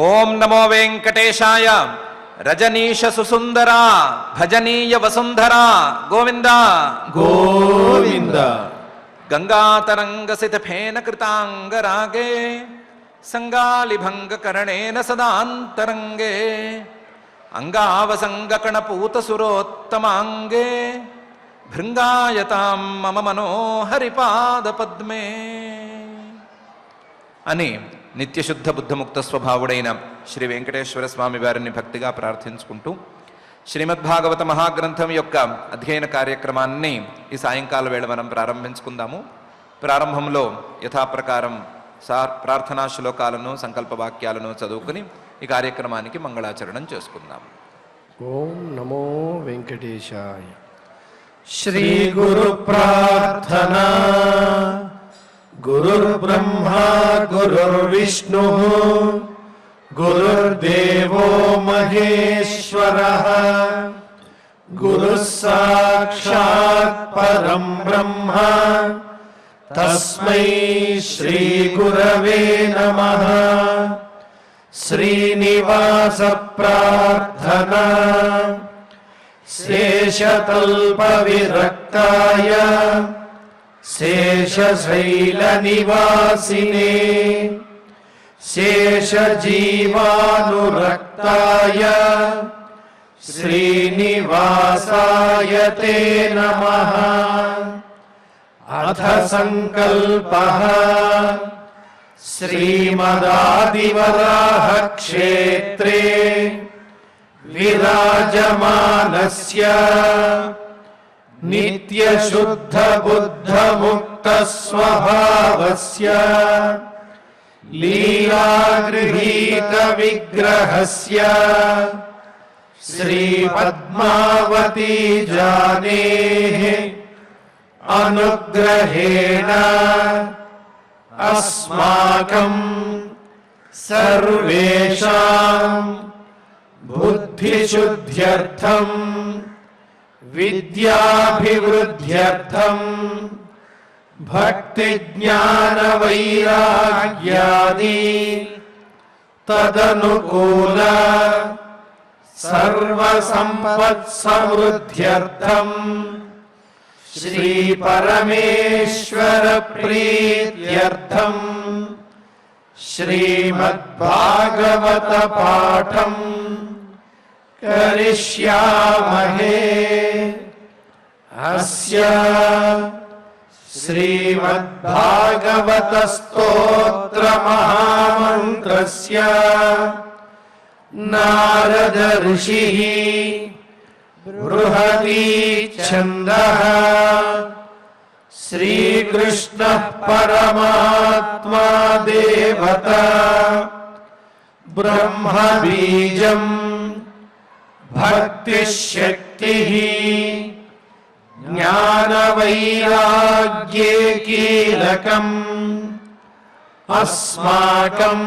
ఓం నమో వెంకటేశాయ. రజనీశ సుసుందరా భజనీయ వసుంధరా గోవింద గోవింద. గంగాతరంగసిత ఫేన కృతాంగరాగే సంగాళిభంగకరణేన సదాంతరంగే అంగావసంగకణపూత సురోత్తమాంగే భృంగాయతాం మమ మనోహరిపాద పద్మే అని నిత్యశుద్ధ బుద్ధముక్త స్వభావుడైన శ్రీ వెంకటేశ్వర స్వామి వారిని భక్తిగా ప్రార్థించుకుంటూ శ్రీమద్భాగవత మహాగ్రంథం యొక్క అధ్యయన కార్యక్రమాన్ని ఈ సాయంకాల వేళ మనం ప్రారంభించుకుందాము. ప్రారంభంలో యథాప్రకారం ప్రార్థనా శ్లోకాలను సంకల్ప వాక్యాలను చదువుకుని ఈ కార్యక్రమానికి మంగళాచరణం చేసుకుందాం. ఓం నమో వెంకటేశాయ. శ్రీ గురు ప్రార్థనా. గురుర్బ్రహ్మా గురుర్విష్ణు గురుర్దేవో మహేశ్వరః గురుః సాక్షాత్ పరం బ్రహ్మ తస్మై శ్రీ గురవే నమః. శ్రీనివాస ప్రార్థనా. శేషతల్ప విరక్తాయ శేషశైల నివాసినే శేషజీవానురక్తాయ శ్రీనివాసాయ తే నమః. అథ సంకల్పః. శ్రీమదాదివరాహ క్షేత్రే విరాజమానస్య నిత్యశుద్ధ బుద్ధ ముక్త స్వభావస్య లీలాగృహీత విగ్రహస్య శ్రీ పద్మావతీ జానేః అనుగ్రహేణ అస్మాకం సర్వేషాం బుద్ధిశుద్ధ్యర్థం విద్యాభివృద్ధ్యర్థం భక్తి జ్ఞాన వైరాగ్యాది తదనుకూల సర్వసంపత్ సమృద్ధ్యర్థం శ్రీ పరమేశ్వర ప్రీత్యర్థం శ్రీమద్భాగవత పాఠం కరిష్యామహే. అస్య శ్రీమద్భాగవత స్తోత్ర మహామంత్రస్య నారద ఋషిః బృహతి ఛందః శ్రీకృష్ణః పరమాత్మా దేవతా బ్రహ్మ బీజం భక్తిశక్తిః జ్ఞానవైరాగ్యే కీలకం అస్మాకం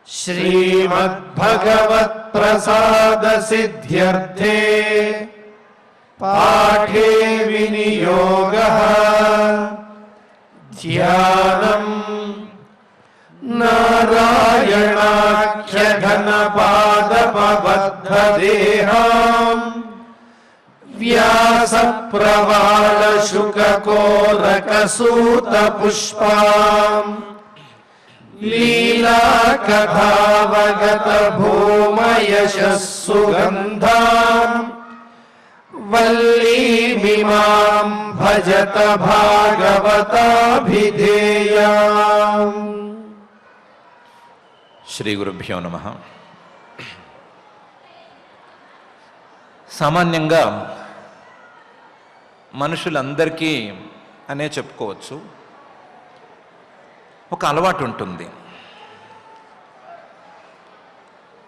శ్రీమద్భగవత్ప్రసాదసిద్ధ్యర్థే పాఠే వినియోగః. ధ్యానం నారాయణాఖ్యఘనపాదపబద్ధదేహాం వ్యాసప్రవాళశుకకోరకసూతపుష్పాం లీలాకథావగత భూమయశస్సుగంధాం వల్లీమిమాం భజత భాగవతాభిధేయాం. శ్రీ గురుభ్యో నమః. సామాన్యంగా మనుషులందరికీ అనే చెప్పుకోవచ్చు, ఒక అలవాటు ఉంటుంది.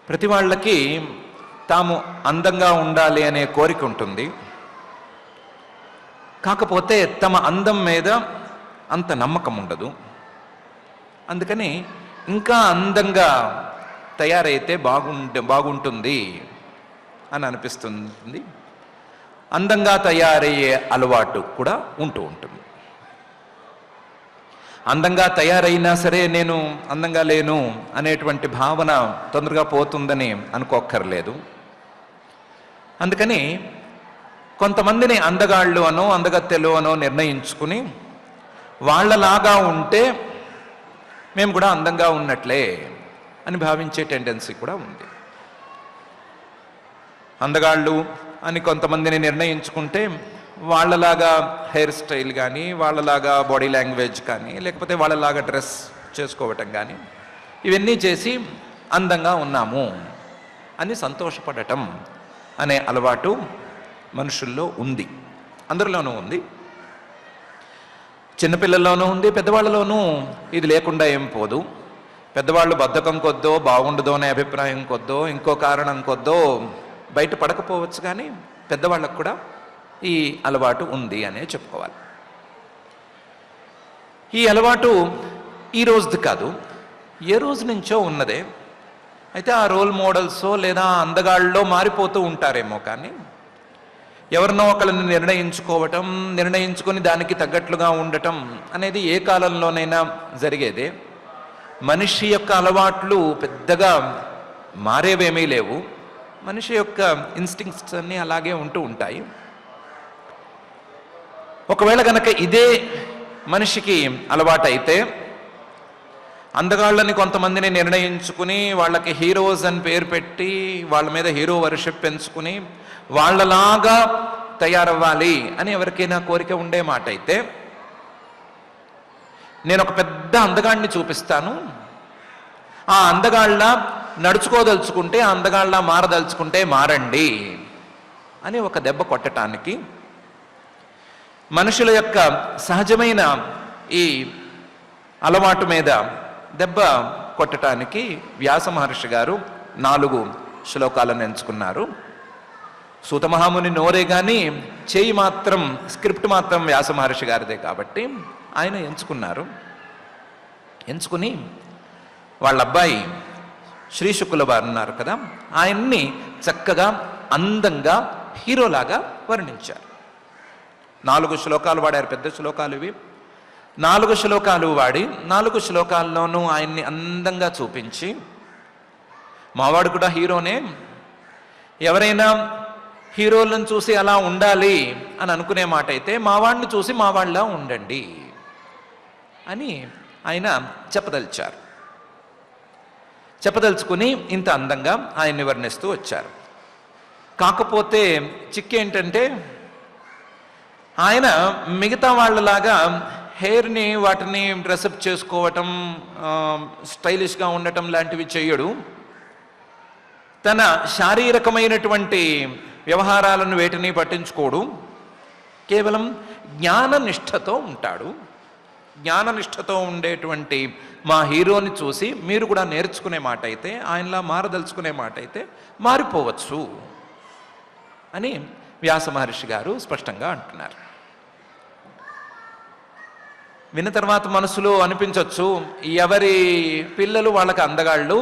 ప్రతి వాళ్ళకి తాము అందంగా ఉండాలి అనే కోరిక ఉంటుంది. కాకపోతే తమ అందం మీద అంత నమ్మకం ఉండదు. అందుకని ఇంకా అందంగా తయారైతే బాగుంటుంది అని అనిపిస్తుంది. అందంగా తయారయ్యే అలవాటు కూడా ఉంటూ ఉంటుంది. అందంగా తయారైనా సరే నేను అందంగా లేను అనేటువంటి భావన తొందరగా పోతుందని అనుకోక్కర్లేదు. అందుకని కొంతమందిని అందగాళ్ళు అనో అందగత్తెలు అనో నిర్ణయించుకుని వాళ్ళలాగా ఉంటే మేము కూడా అందంగా ఉన్నట్లే అని భావించే టెండెన్సీ కూడా ఉంది. అందగాళ్ళు అని కొంతమందిని నిర్ణయించుకుంటే వాళ్ళలాగా హెయిర్ స్టైల్ కానీ, వాళ్ళలాగా బాడీ లాంగ్వేజ్ కానీ, లేకపోతే వాళ్ళలాగా డ్రెస్ చేసుకోవటం కానీ, ఇవన్నీ చేసి అందంగా ఉన్నాము అని సంతోషపడటం అనే అలవాటు మనుషుల్లో ఉంది, అందరిలోనూ ఉంది. చిన్నపిల్లల్లోనూ ఉంది, పెద్దవాళ్ళలోనూ ఇది లేకుండా ఏం పోదు. పెద్దవాళ్ళు బద్ధకం కొద్దో, బాగుండదో అనే అభిప్రాయం కొద్దో, ఇంకో కారణం కొద్దో బయట పడకపోవచ్చు, కానీ పెద్దవాళ్ళకు కూడా ఈ అలవాటు ఉంది అనే చెప్పుకోవాలి. ఈ అలవాటు ఈ రోజుది కాదు, ఏ రోజు నుంచో ఉన్నదే. అయితే ఆ రోల్ మోడల్సో లేదా అందగాళ్ళలో మారిపోతూ ఉంటారేమో, కానీ ఎవరినో ఒకళ్ళని నిర్ణయించుకొని దానికి తగ్గట్లుగా ఉండటం అనేది ఏ కాలంలోనైనా జరిగేదే. మనిషి యొక్క అలవాట్లు పెద్దగా మారేవేమీ లేవు. మనిషి యొక్క ఇన్స్టింక్ట్స్ అన్నీ అలాగే ఉంటూ ఉంటాయి. ఒకవేళ గనక ఇదే మనిషికి అలవాటైతే అందగాళ్ళని కొంతమందిని నిర్ణయించుకుని వాళ్ళకి హీరోస్ అని పేరు పెట్టి వాళ్ళ మీద హీరో వర్షిప్ పెంచుకుని వాళ్ళలాగా తయారవ్వాలి అని ఎవరికైనా కోరిక ఉండే మాట అయితే, నేను ఒక పెద్ద అందగాడిని చూపిస్తాను, ఆ అందగాళ్ళ నడుచుకోదలుచుకుంటే, ఆ అందగాళ్ళ మారదలుచుకుంటే మారండి అని ఒక దెబ్బ కొట్టడానికి, మనుషుల యొక్క సహజమైన ఈ అలవాటు మీద దెబ్బ కొట్టడానికి వ్యాస మహర్షి గారు 4 శ్లోకాలను ఎంచుకున్నారు. సూత మహాముని నోరే కానీ చేయి మాత్రం, స్క్రిప్ట్ మాత్రం వ్యాస మహర్షి గారిదే కాబట్టి ఆయన ఎంచుకుని వాళ్ళ అబ్బాయి శ్రీ శుకుల వారు ఉన్నారు కదా, ఆయన్ని చక్కగా అందంగా హీరోలాగా వర్ణించారు. 4 శ్లోకాలు వాడారు, పెద్ద శ్లోకాలు ఇవి. 4 శ్లోకాలు వాడి 4 శ్లోకాల్లోనూ ఆయన్ని అందంగా చూపించి, మావాడు కూడా హీరోనే, ఎవరైనా హీరోలను చూసి అలా ఉండాలి అని అనుకునే మాట అయితే మావాడిని చూసి మావాళ్ళ ఉండండి అని ఆయన చెప్పదలుచుకుని ఇంత అందంగా ఆయన్ని వర్ణిస్తూ వచ్చారు. కాకపోతే చిక్కేంటంటే, ఆయన మిగతా వాళ్ళలాగా హెయిర్ని వాటిని డ్రెస్అప్ చేసుకోవటం, స్టైలిష్గా ఉండటం లాంటివి చేయడు. తన శారీరకమైనటువంటి వ్యవహారాలను వేటిని పట్టించుకోడు. కేవలం జ్ఞాననిష్టతో ఉంటాడు. జ్ఞాననిష్టతో ఉండేటువంటి మా హీరోని చూసి మీరు కూడా నేర్చుకునే మాట అయితే, ఆయనలా మారదలుచుకునే మాట అయితే మారిపోవచ్చు అని వ్యాస మహర్షి గారు స్పష్టంగా అంటున్నారు. విన్న తర్వాత మనసులో అనిపించవచ్చు, ఎవరి పిల్లలు వాళ్ళకి అందగాళ్ళు,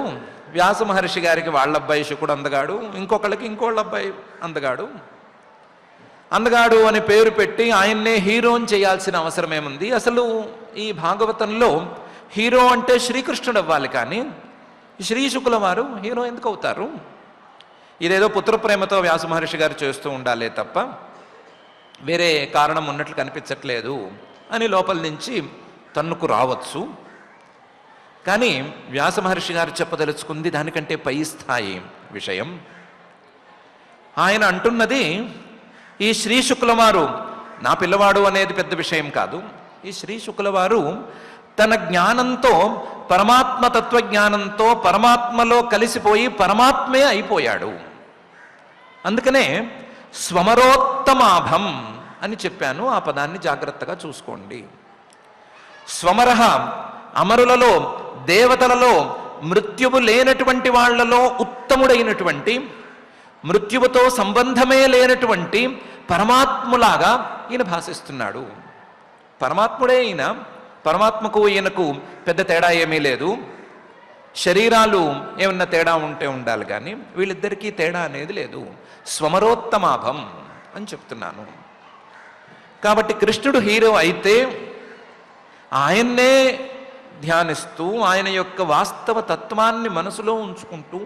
వ్యాస మహర్షి గారికి వాళ్ళ అబ్బాయి శుకుడు అందగాడు, ఇంకొకళ్ళకి ఇంకోళ్ళ అబ్బాయి అందగాడు అని పేరు పెట్టి ఆయన్నే హీరోని చేయాల్సిన అవసరం ఏముంది? అసలు ఈ భాగవతంలో హీరో అంటే శ్రీకృష్ణుడు అవ్వాలి, కానీ శ్రీ శుకుల వారు హీరో ఎందుకు అవుతారు? ఇదేదో పుత్రప్రేమతో వ్యాస మహర్షి గారు చేస్తూ ఉండాలే తప్ప వేరే కారణం ఉన్నట్లు కనిపించట్లేదు అని లోపల నుంచి తన్నుకు రావచ్చు. కానీ వ్యాస మహర్షి గారు చెప్పదలుచుకుంది దానికంటే పై స్థాయి విషయం. ఆయన అంటున్నది, ఈ శ్రీ శుకుల వారు నా పిల్లవాడు అనేది పెద్ద విషయం కాదు. ఈ శ్రీ శుకుల వారు తన జ్ఞానంతో, పరమాత్మ తత్వజ్ఞానంతో పరమాత్మలో కలిసిపోయి పరమాత్మే అయిపోయాడు. అందుకనే స్వమరోత్తమాభం అని చెప్పాను. ఆ పదాన్ని జాగ్రత్తగా చూసుకోండి. స్వమరహ, అమరులలో, దేవతలలో, మృత్యువు లేనటువంటి వాళ్లలో ఉత్తముడైనటువంటి, మృత్యువుతో సంబంధమే లేనటువంటి పరమాత్ములాగా ఈయన భాషిస్తున్నాడు. పరమాత్ముడే ఈయన. పరమాత్మకు ఈయనకు పెద్ద తేడా ఏమీ లేదు. శరీరాలు ఏమన్నా తేడా ఉంటే ఉండాలి, కానీ వీళ్ళిద్దరికీ తేడా అనేది లేదు. స్వమరోత్తమాభం అని చెప్తున్నాను. కాబట్టి కృష్ణుడు హీరో అయితే ఆయన్నే ధ్యానిస్తూ ఆయన యొక్క వాస్తవ తత్వాన్ని మనసులో ఉంచుకుంటూ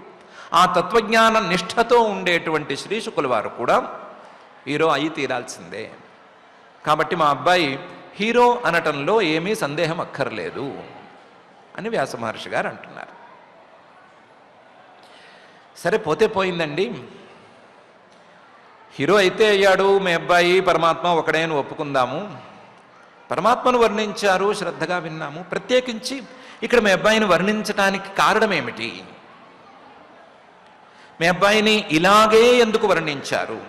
ఆ తత్వజ్ఞాన నిష్ఠతో ఉండేటువంటి శ్రీ శుకుల వారు కూడా హీరో అయి తీరాల్సిందే. కాబట్టి మా అబ్బాయి హీరో అనటంలో ఏమీ సందేహం అక్కర్లేదు అని వ్యాస మహర్షి గారు అంటున్నారు. సరే, పోతే పోయిందండి. హీరో అయితే అయ్యాడు మీ అబ్బాయి, పరమాత్మ ఒకడే అని ఒప్పుకుందాము. పరమాత్మను వర్ణించారు, శ్రద్ధగా విన్నాము. ప్రత్యేకించి ఇక్కడ మీ అబ్బాయిని వర్ణించటానికి కారణం ఏమిటి? మీ అబ్బాయిని ఇలాగే ఎందుకు వర్ణించారు?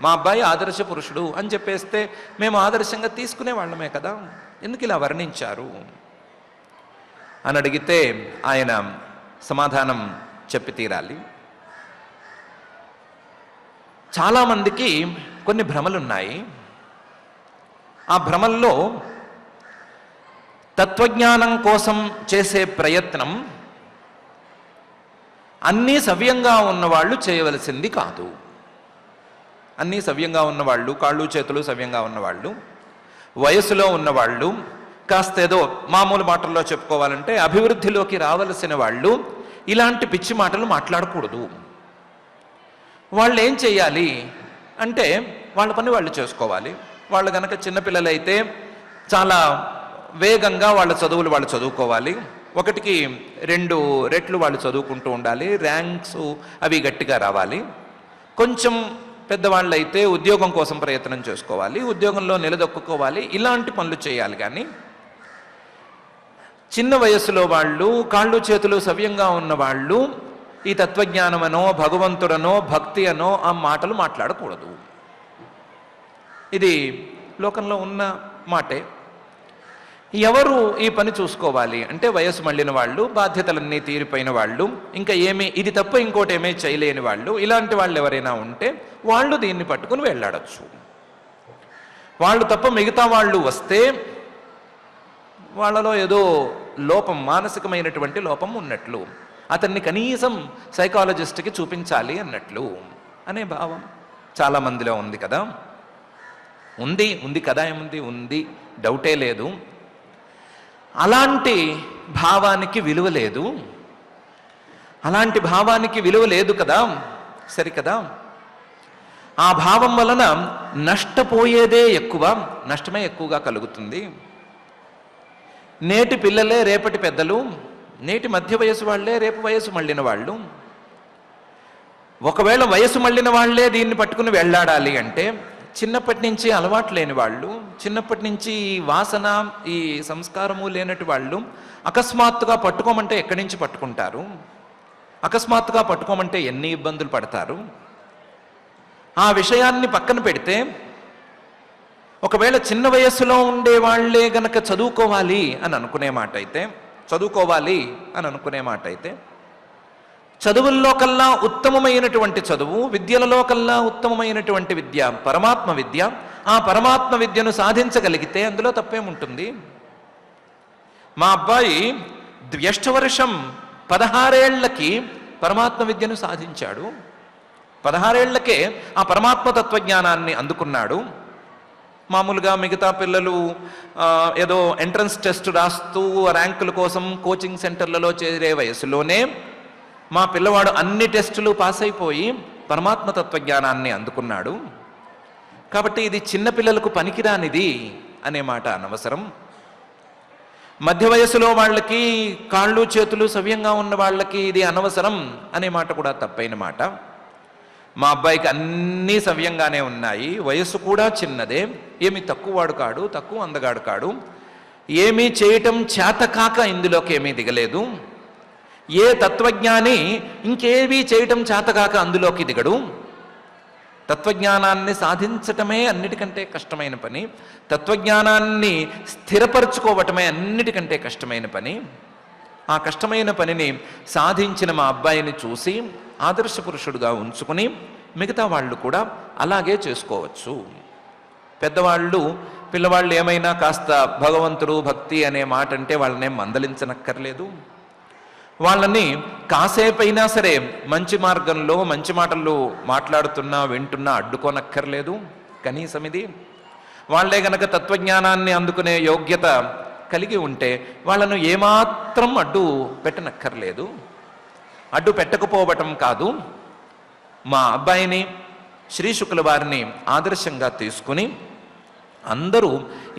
మా అబ్బాయి ఆదర్శ పురుషుడు అని చెప్పేస్తే మేము ఆదర్శంగా తీసుకునే వాళ్ళమే కదా, ఎందుకు ఇలా వర్ణించారు అని అడిగితే ఆయన సమాధానం చెప్పి తీరాలి. చాలామందికి కొన్ని భ్రమలున్నాయి. ఆ భ్రమల్లో తత్వజ్ఞానం కోసం చేసే ప్రయత్నం అన్నీ సవ్యంగా ఉన్నవాళ్ళు చేయవలసింది కాదు. అన్నీ సవ్యంగా ఉన్నవాళ్ళు, కాళ్ళు చేతులు సవ్యంగా ఉన్నవాళ్ళు, వయసులో ఉన్నవాళ్ళు, కాస్త ఏదో మామూలు మాటల్లో చెప్పుకోవాలంటే అభివృద్ధిలోకి రావలసిన వాళ్ళు ఇలాంటి పిచ్చి మాటలు మాట్లాడకూడదు. వాళ్ళు ఏం చేయాలి అంటే వాళ్ళ పని వాళ్ళు చేసుకోవాలి. వాళ్ళు కనుక చిన్నపిల్లలైతే చాలా వేగంగా వాళ్ళ చదువులు వాళ్ళు చదువుకోవాలి. 1కి 2 రెట్లు వాళ్ళు చదువుకుంటూ ఉండాలి. ర్యాంక్స్ అవి గట్టిగా రావాలి. కొంచెం పెద్దవాళ్ళు అయితే ఉద్యోగం కోసం ప్రయత్నం చేసుకోవాలి, ఉద్యోగంలో నిలదొక్కుకోవాలి. ఇలాంటి పనులు చేయాలి. కానీ చిన్న వయసులో వాళ్ళు, కాళ్ళు చేతులు సవ్యంగా ఉన్న వాళ్ళు ఈ తత్వజ్ఞానమనో భగవంతుడనో భక్తి అనో ఆ మాటలు మాట్లాడకూడదు. ఇది లోకంలో ఉన్న మాటే. ఎవరు ఈ పని చూసుకోవాలి అంటే వయసు మళ్ళిన వాళ్ళు, బాధ్యతలన్నీ తీరిపోయిన వాళ్ళు, ఇంకా ఇది తప్ప ఇంకోటి ఏమీ చేయలేని వాళ్ళు, ఇలాంటి వాళ్ళు ఎవరైనా ఉంటే వాళ్ళు దీన్ని పట్టుకుని వెళ్ళాడచ్చు. వాళ్ళు తప్ప మిగతా వాళ్ళు వస్తే వాళ్ళలో ఏదో లోపం, మానసికమైనటువంటి లోపం ఉన్నట్లు, అతన్ని కనీసం సైకాలజిస్ట్కి చూపించాలి అన్నట్లు అనే భావం చాలామందిలో ఉంది కదా. ఉంది కదా, ఏముంది, ఉంది, డౌటే లేదు. అలాంటి భావానికి విలువ లేదు. అలాంటి భావానికి విలువ లేదు కదా, సరికదా. ఆ భావం వలన నష్టపోయేదే ఎక్కువ, నష్టమే ఎక్కువగా కలుగుతుంది. నేటి పిల్లలే రేపటి పెద్దలు, నేటి మధ్య వయసు వాళ్లే రేపు వయసు మళ్ళిన వాళ్ళు. ఒకవేళ వయసు మళ్ళిన వాళ్లే దీన్ని పట్టుకుని వెళ్ళాడాలి అంటే చిన్నప్పటి నుంచి అలవాటు లేని వాళ్ళు, చిన్నప్పటి నుంచి ఈ వాసన, ఈ సంస్కారము లేనటి వాళ్ళు అకస్మాత్తుగా పట్టుకోమంటే ఎక్కడి నుంచి పట్టుకుంటారు? అకస్మాత్తుగా పట్టుకోమంటే ఎన్ని ఇబ్బందులు పడతారు? ఆ విషయాన్ని పక్కన పెడితే ఒకవేళ చిన్న వయస్సులో ఉండే వాళ్లే గనక చదువుకోవాలి అని అనుకునే మాట అయితే చదువుల్లో కల్లా ఉత్తమమైనటువంటి చదువు, విద్యలలో కల్లా ఉత్తమమైనటువంటి విద్య పరమాత్మ విద్య. ఆ పరమాత్మ విద్యను సాధించగలిగితే అందులో తప్పేముంటుంది? మా అబ్బాయి ద్వ్యష్టవర్షం 16 ఏళ్లకి పరమాత్మ విద్యను సాధించాడు. 16 ఏళ్లకే ఆ పరమాత్మ తత్వజ్ఞానాన్ని అందుకున్నాడు. మామూలుగా మిగతా పిల్లలు ఏదో ఎంట్రన్స్ టెస్ట్ రాస్తూ ర్యాంకుల కోసం కోచింగ్ సెంటర్లలో చేరే వయసులోనే మా పిల్లవాడు అన్ని టెస్టులు పాస్ అయిపోయి పరమాత్మ తత్వజ్ఞానాన్ని అందుకున్నాడు. కాబట్టి ఇది చిన్నపిల్లలకు పనికిరానిది అనే మాట అనవసరం. మధ్య వయసులో వాళ్ళకి, కాళ్ళు చేతులు సవ్యంగా ఉన్న వాళ్ళకి ఇది అనవసరం అనే మాట కూడా తప్పైన మాట. మా అబ్బాయికి అన్నీ సవ్యంగానే ఉన్నాయి, వయస్సు కూడా చిన్నదే, ఏమి తక్కువవాడు కాడు, తక్కువ అందగాడు కాడు, ఏమీ చేయటం చేతకాక ఇందులోకి ఏమీ దిగలేదు. ఏ తత్వజ్ఞాని ఇంకేమీ చేయటం చేతకాక అందులోకి దిగడు. తత్వజ్ఞానాన్ని సాధించటమే అన్నిటికంటే కష్టమైన పని, తత్వజ్ఞానాన్ని స్థిరపరచుకోవటమే అన్నిటికంటే కష్టమైన పని. ఆ కష్టమైన పనిని సాధించిన మా అబ్బాయిని చూసి ఆదర్శ పురుషుడుగా ఉంచుకుని మిగతా వాళ్ళు కూడా అలాగే చేసుకోవచ్చు. పెద్దవాళ్ళు పిల్లవాళ్ళు ఏమైనా కాస్త భగవంతుడు భక్తి అనే మాట అంటే వాళ్ళనే మందలించనక్కర్లేదు. వాళ్ళని కాసేపైనా సరే మంచి మార్గంలో మంచి మాటలు మాట్లాడుతున్నా వింటున్నా అడ్డుకోనక్కర్లేదు. కనీసం ఇది వాళ్ళే గనక తత్వజ్ఞానాన్ని అందుకునే యోగ్యత కలిగి ఉంటే వాళ్ళను ఏమాత్రం అడ్డు పెట్టనక్కర్లేదు. అడ్డు పెట్టకపోవటం కాదు, మా అబ్బాయిని శ్రీ శుకుల వారిని ఆదర్శంగా తీసుకుని అందరూ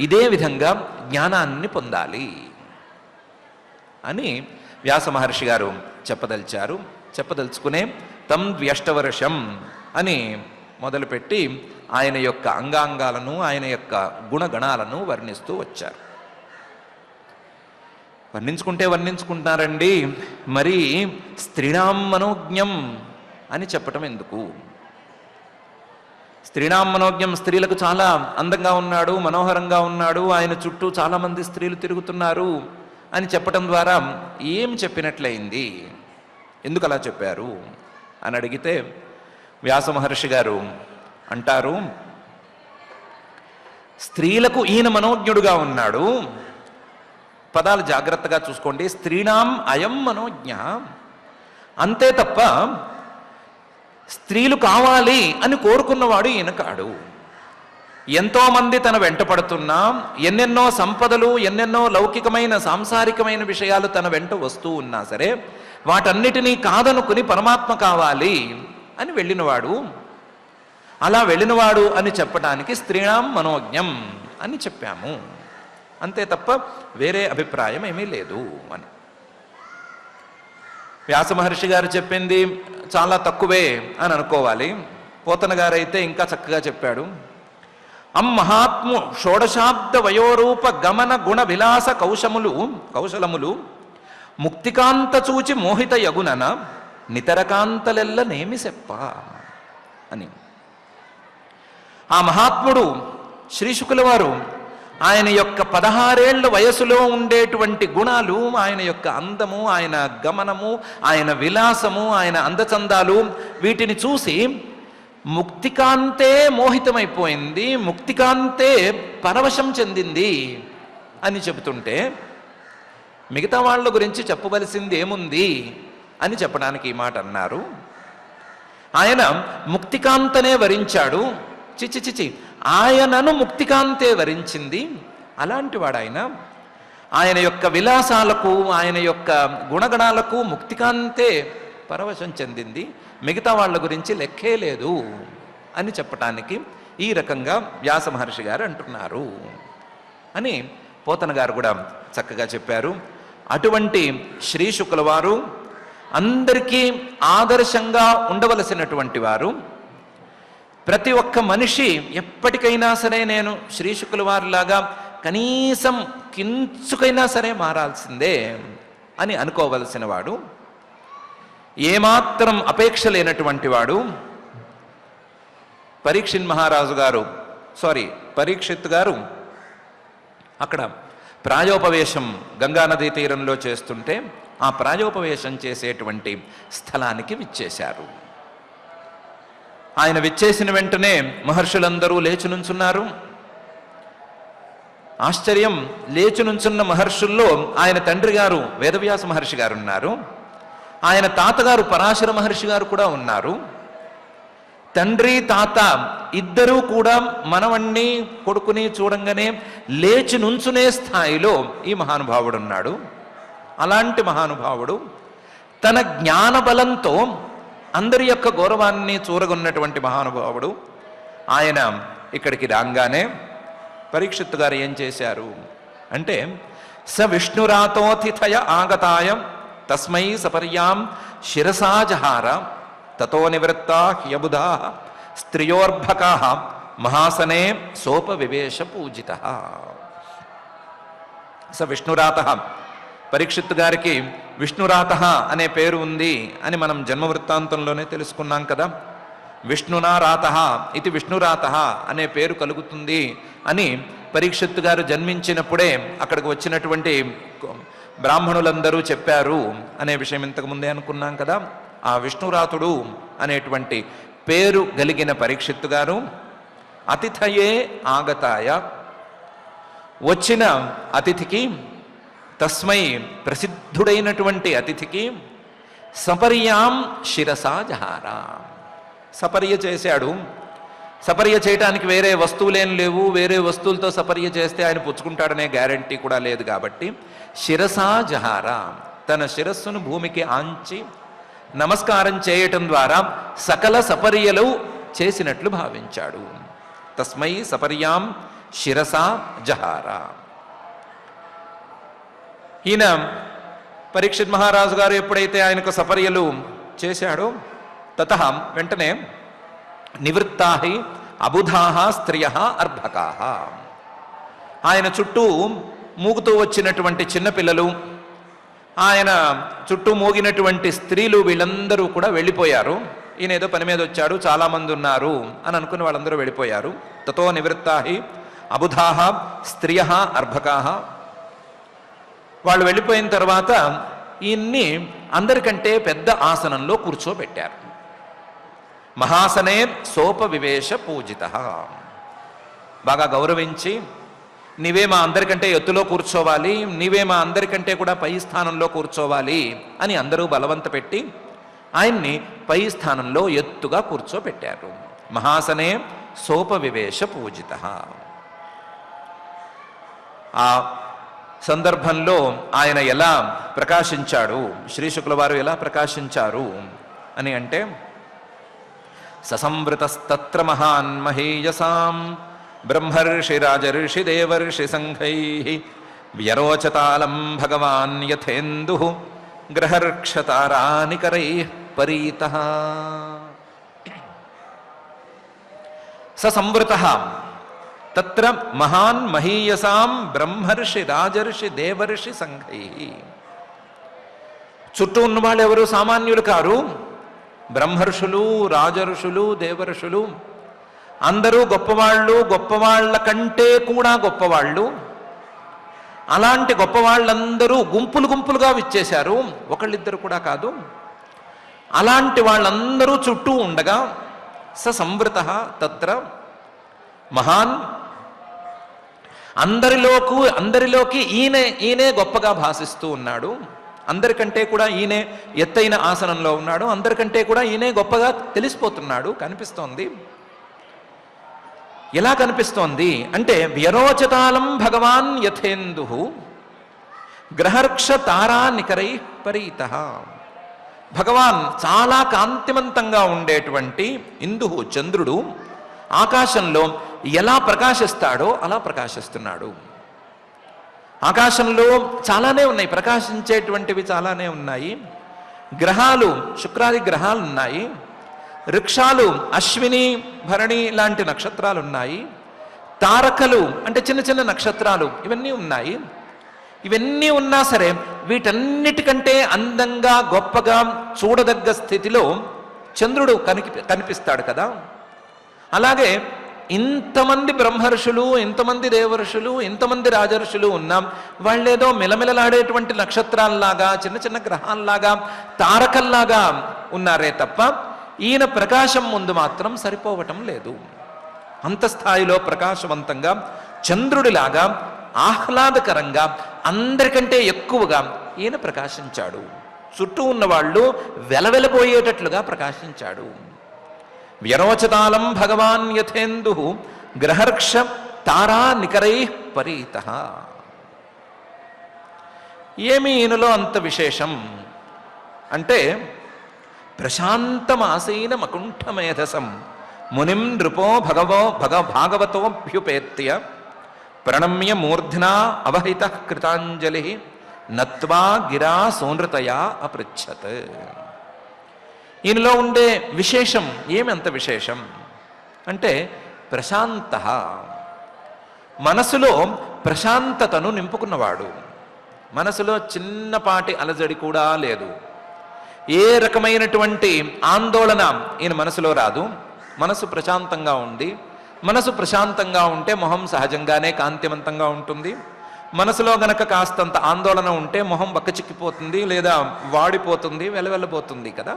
ఇదే విధంగా జ్ఞానాన్ని పొందాలి అని వ్యాస మహర్షి గారు చెప్పదలుచుకునే తం ద్వ్యష్టవర్షం అని మొదలుపెట్టి ఆయన యొక్క అంగాంగాలను, ఆయన యొక్క గుణగణాలను వర్ణిస్తూ వచ్చారు. వర్ణించుకుంటున్నారండి, మరి స్త్రీణాం మనోజ్ఞం అని చెప్పటం ఎందుకు? స్త్రీణాం మనోజ్ఞం, స్త్రీలకు చాలా అందంగా ఉన్నాడు, మనోహరంగా ఉన్నాడు, ఆయన చుట్టూ చాలామంది స్త్రీలు తిరుగుతున్నారు అని చెప్పటం ద్వారా ఏం చెప్పినట్లయింది? ఎందుకు అలా చెప్పారు అని అడిగితే వ్యాస మహర్షి గారు అంటారు, స్త్రీలకు ఈయన మనోజ్ఞుడుగా ఉన్నాడు. పదాలు జాగ్రత్తగా చూసుకోండి. స్త్రీణాం అయం మనోజ్ఞ, అంతే తప్ప స్త్రీలు కావాలి అని కోరుకున్నవాడు ఈయన కాడు. ఎంతోమంది తన వెంట పడుతున్నా, ఎన్నెన్నో సంపదలు, ఎన్నెన్నో లౌకికమైన సాంసారికమైన విషయాలు తన వెంట వస్తూ ఉన్నా సరే వాటన్నిటినీ కాదనుకుని పరమాత్మ కావాలి అని వెళ్ళినవాడు. అలా వెళ్ళినవాడు అని చెప్పడానికి స్త్రీణాం మనోజ్ఞం అని చెప్పాము, అంతే తప్ప వేరే అభిప్రాయం ఏమీ లేదు అని. వ్యాస మహర్షి గారు చెప్పింది చాలా తక్కువే అని అనుకోవాలి. పోతన గారైతే ఇంకా చక్కగా చెప్పాడు. మహాత్ము షోడశాబ్ద వయోరూప గమన గుణ విలాస కౌశలములు ముక్తికాంత చూచి మోహిత యగునన నితరకాంతలెల్ల నేమి చెప్ప అని. ఆ మహాత్ముడు శ్రీ శుకుల వారు ఆయన యొక్క 16 ఏళ్ల వయసులో ఉండేటువంటి గుణాలు, ఆయన యొక్క అందము, ఆయన గమనము, ఆయన విలాసము, ఆయన అందచందాలు, వీటిని చూసి ముక్తికాంతే మోహితమైపోయింది, ముక్తికాంతే పరవశం చెందింది అని చెబుతుంటే మిగతా వాళ్ళ గురించి చెప్పవలసింది ఏముంది అని చెప్పడానికి ఈ మాట అన్నారు. ఆయన ముక్తికాంతనే వరించాడు. చిచి ఆయనను ముక్తికాంతే వరించింది. అలాంటి వాడు ఆయన యొక్క విలాసాలకు, ఆయన యొక్క గుణగణాలకు ముక్తికాంతే పరవశం చెందింది, మిగతా వాళ్ళ గురించి లెక్కే లేదు అని చెప్పటానికి ఈ రకంగా వ్యాస మహర్షి గారు అంటున్నారు అని పోతన గారు కూడా చక్కగా చెప్పారు. అటువంటి శ్రీ శుకుల వారు అందరికీ ఆదర్శంగా ఉండవలసినటువంటి వారు. ప్రతి ఒక్క మనిషి ఎప్పటికైనా సరే నేను శ్రీ శుకుల వారిలాగా కనీసం కించుకైనా సరే మారాల్సిందే అని అనుకోవలసిన వాడు, ఏమాత్రం అపేక్ష లేనటువంటి వాడు. పరీక్షిత్ గారు అక్కడ ప్రాయోపవేశం గంగానదీ తీరంలో చేస్తుంటే ఆ ప్రాయోపవేశం చేసేటువంటి స్థలానికి విచ్చేశారు. ఆయన విచ్చేసిన వెంటనే మహర్షులందరూ లేచి నుంచున్నారు. ఆశ్చర్యం, లేచి నుంచున్న మహర్షుల్లో ఆయన తండ్రి గారు వేదవ్యాస మహర్షి గారు ఉన్నారు, ఆయన తాతగారు పరాశర మహర్షి గారు కూడా ఉన్నారు. తండ్రి తాత ఇద్దరూ కూడా మనవణ్ణి కొడుకుని చూడంగానే లేచి నుంచునే స్థాయిలో ఈ మహానుభావుడు ఉన్నాడు. అలాంటి మహానుభావుడు తన జ్ఞాన బలంతో అందరి యొక్క గౌరవాన్ని చూరగొన్నటువంటి మహానుభావుడు ఆయన ఇక్కడికి రాగానే పరీక్షిత్తు గారు ఏం చేశారు అంటే, స విష్ణురాతోతిథయ ఆగతాయ తస్మై సపర్యాం శిరసాజహార తతో నివృత్తా హ్యబుధా స్త్రియోర్భకా మహాసనే సోపవివేశ పూజిత. స విష్ణురాత, పరీక్షిత్తు గారికి విష్ణురాత అనే పేరు ఉంది అని మనం జన్మవృత్తాంతంలోనే తెలుసుకున్నాం కదా. విష్ణునా రాత ఇది విష్ణురాత అనే పేరు కలుగుతుంది అని పరీక్షిత్తు గారు జన్మించినప్పుడే అక్కడికి వచ్చినటువంటి బ్రాహ్మణులందరూ చెప్పారు అనే విషయం ఇంతకుముందే అనుకున్నాం కదా. ఆ విష్ణురాతుడు అనేటువంటి పేరు కలిగిన పరీక్షిత్తు గారు అతిథయే ఆగతాయ, వచ్చిన అతిథికి, తస్మై ప్రసిద్ధుడైనటువంటి అతిథికి సపర్యాం శిరసా జహార, సపర్య చేశాడు. సపర్య చేయటానికి వేరే వస్తువులేం లేవు, వేరే వస్తువులతో సపర్య చేస్తే ఆయన పుచ్చుకుంటాడనే గ్యారంటీ కూడా లేదు కాబట్టి శిరసా జహార, తన శిరస్సును భూమికి ఆంచి నమస్కారం చేయటం ద్వారా సకల సపర్యలు చేసినట్లు భావించాడు. తస్మై సపర్యాం శిరసా జహార. ఈయన పరీక్షిత్ మహారాజు గారు ఎప్పుడైతే ఆయనకు సపర్యలు చేశాడో తతః వెంటనే నివృత్తాహి అబుధాహ స్త్రియ అర్భకాహ, ఆయన చుట్టూ మూగుతూ వచ్చినటువంటి చిన్నపిల్లలు, ఆయన చుట్టూ మోగినటువంటి స్త్రీలు వీళ్ళందరూ కూడా వెళ్ళిపోయారు. ఈయన ఏదో పని మీద వచ్చాడు, చాలామంది ఉన్నారు అని అనుకుని వాళ్ళందరూ వెళ్ళిపోయారు. తతో నివృత్తాహి అబుధాహ స్త్రియ అర్భకాహ. వాళ్ళు వెళ్ళిపోయిన తర్వాత ఈయన్ని అందరికంటే పెద్ద ఆసనంలో కూర్చోబెట్టారు. మహాసనే సోపవివేశ పూజిత, బాగా గౌరవించి నీవే మా అందరికంటే ఎత్తులో కూర్చోవాలి, నీవే మా అందరికంటే కూడా పై స్థానంలో కూర్చోవాలి అని అందరూ బలవంత పెట్టి ఆయన్ని పై స్థానంలో ఎత్తుగా కూర్చోబెట్టారు. మహాసనే సోపవివేశ పూజిత. ఆ సందర్భంలో ఆయన ఎలా ప్రకాశించాడు, శ్రీ శుక్ల వారు ఎలా ప్రకాశించారు అని అంటే ససంవృతస్తత్ర మహాన్ మహేయసాం బ్రహ్మర్షి రాజర్షి దేవర్షి సంఘైః వ్యరోచతాలం భగవాన్ యథేందుః గ్రహర్క్షతారానికరైః పరీతః. ససంవృతః తత్ర మహాన్ మహీయసాం బ్రహ్మర్షి రాజర్షి దేవర్షి సంఘైః. చుట్టూ ఉన్న వాళ్ళు ఎవరు సామాన్యులు కారు, బ్రహ్మర్షులు, రాజర్షులు, దేవర్షులు అందరూ గొప్పవాళ్ళు, గొప్పవాళ్ల కంటే కూడా గొప్పవాళ్ళు. అలాంటి గొప్పవాళ్ళందరూ గుంపులు గుంపులుగా విచ్చేశారు, ఒకళ్ళిద్దరు కూడా కాదు. అలాంటి వాళ్ళందరూ చుట్టూ ఉండగా ససంవృతః తత్ర మహాన్, అందరిలోకి ఈయనే గొప్పగా భాసిస్తూ ఉన్నాడు. అందరికంటే కూడా ఈయనే ఎత్తైన ఆసనంలో ఉన్నాడు, అందరికంటే కూడా ఈయనే గొప్పగా తెలిసిపోతున్నాడు, కనిపిస్తోంది. ఎలా కనిపిస్తోంది అంటే వ్యరోచతాలం భగవాన్ యథేందుః గ్రహర్క్ష తారా నికరై పరీతః. భగవాన్ చాలా కాంతివంతంగా ఉండేటువంటి ఇందుః చంద్రుడు ఆకాశంలో ఎలా ప్రకాశిస్తాడో అలా ప్రకాశిస్తున్నాడు. ఆకాశంలో చాలానే ఉన్నాయి, ప్రకాశించేటువంటివి చాలానే ఉన్నాయి. గ్రహాలు, శుక్రాది గ్రహాలు ఉన్నాయి. వృక్షాలు, అశ్విని భరణి లాంటి నక్షత్రాలు ఉన్నాయి. తారకలు అంటే చిన్న చిన్న నక్షత్రాలు, ఇవన్నీ ఉన్నాయి. ఇవన్నీ ఉన్నా సరే వీటన్నిటికంటే అందంగా గొప్పగా చూడదగ్గ స్థితిలో చంద్రుడు కనిపిస్తాడు కదా. అలాగే ఇంతమంది బ్రహ్మర్షులు, ఇంతమంది దేవర్షులు, ఇంతమంది రాజర్షులు ఉన్నాం, వాళ్ళేదో మిలమిలలాడేటువంటి నక్షత్రాల్లాగా, చిన్న చిన్న గ్రహాల్లాగా, తారకల్లాగా ఉన్నారే తప్ప ఈయన ప్రకాశం ముందు మాత్రం సరిపోవటం లేదు. అంత స్థాయిలో ప్రకాశవంతంగా చంద్రుడిలాగా ఆహ్లాదకరంగా అందరికంటే ఎక్కువగా ఈయన ప్రకాశించాడు. చుట్టూ ఉన్నవాళ్ళు వెలవెలపోయేటట్లుగా ప్రకాశించాడు. వ్యరోచతాలం భగవాన్ యథేందుః గ్రహర్క్ష తారా నికరైః పరీతః. ఏమి ఈయనలో అంత విశేషం అంటే ప్రశాంతమాసీన మకుంఠమేధసం మునిం నృపో భాగవతోభ్యుపేత్య ప్రణమ్య మూర్ధ్నా అవహితః కృతాంజలి నత్వా గిరా సోనృతయా అపృచ్ఛత్. ఈయనలో ఉండే విశేషం ఏమి అంత విశేషం అంటే ప్రశాంత, మనసులో ప్రశాంతతను నింపుకున్నవాడు. మనసులో చిన్నపాటి అలజడి కూడా లేదు. ఏ రకమైనటువంటి ఆందోళన ఈయన మనసులో రాదు. మనసు ప్రశాంతంగా ఉంది. మనసు ప్రశాంతంగా ఉంటే మొహం సహజంగానే కాంతివంతంగా ఉంటుంది. మనసులో గనక కాస్తంత ఆందోళన ఉంటే మొహం బక్కచిక్కిపోతుంది, లేదా వాడిపోతుంది, వెలవెల్లబోతుంది కదా.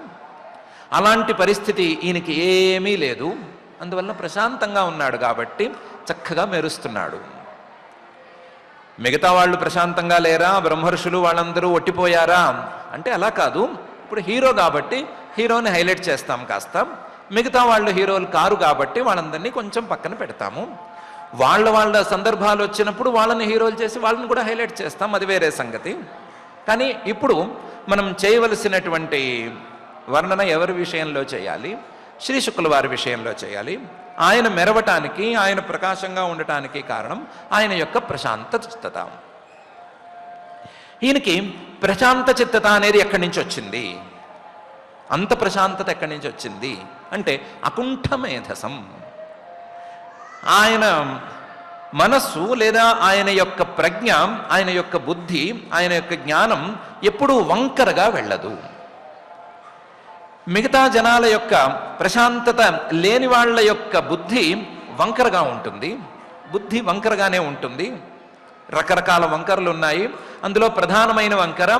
అలాంటి పరిస్థితి ఈయనకి ఏమీ లేదు. అందువల్ల ప్రశాంతంగా ఉన్నాడు కాబట్టి చక్కగా మెరుస్తున్నాడు. మిగతా వాళ్ళు ప్రశాంతంగా లేరా, బ్రహ్మర్షులు వాళ్ళందరూ ఒట్టిపోయారా అంటే అలా కాదు. ఇప్పుడు హీరో కాబట్టి హీరోని హైలైట్ చేస్తాం కాస్త. మిగతా వాళ్ళు హీరోలు కారు కాబట్టి వాళ్ళందరినీ కొంచెం పక్కన పెడతాము. వాళ్ళ సందర్భాలు వచ్చినప్పుడు వాళ్ళని హీరోలు చేసి వాళ్ళని కూడా హైలైట్ చేస్తాం, అది వేరే సంగతి. కానీ ఇప్పుడు మనం చేయవలసినటువంటి వర్ణన ఎవరి విషయంలో చేయాలి? శ్రీ శుక్ల వారి విషయంలో చేయాలి. ఆయన మెరవటానికి, ఆయన ప్రకాశంగా ఉండటానికి కారణం ఆయన యొక్క ప్రశాంత చిత్తత. ఈయనకి ప్రశాంత చిత్తత అనేది ఎక్కడి నుంచి వచ్చింది? అంత ప్రశాంతత ఎక్కడి నుంచి వచ్చింది అంటే అకుంఠ మేధసం. ఆయన మనస్సు లేదా ఆయన యొక్క ప్రజ్ఞ, ఆయన యొక్క బుద్ధి, ఆయన యొక్క జ్ఞానం ఎప్పుడూ వంకరగా వెళ్ళదు. మిగతా జనాల యొక్క ప్రశాంతత లేని వాళ్ళ యొక్క బుద్ధి వంకరగా ఉంటుంది. బుద్ధి వంకరగానే ఉంటుంది. రకరకాల వంకరలు ఉన్నాయి. అందులో ప్రధానమైన వంకర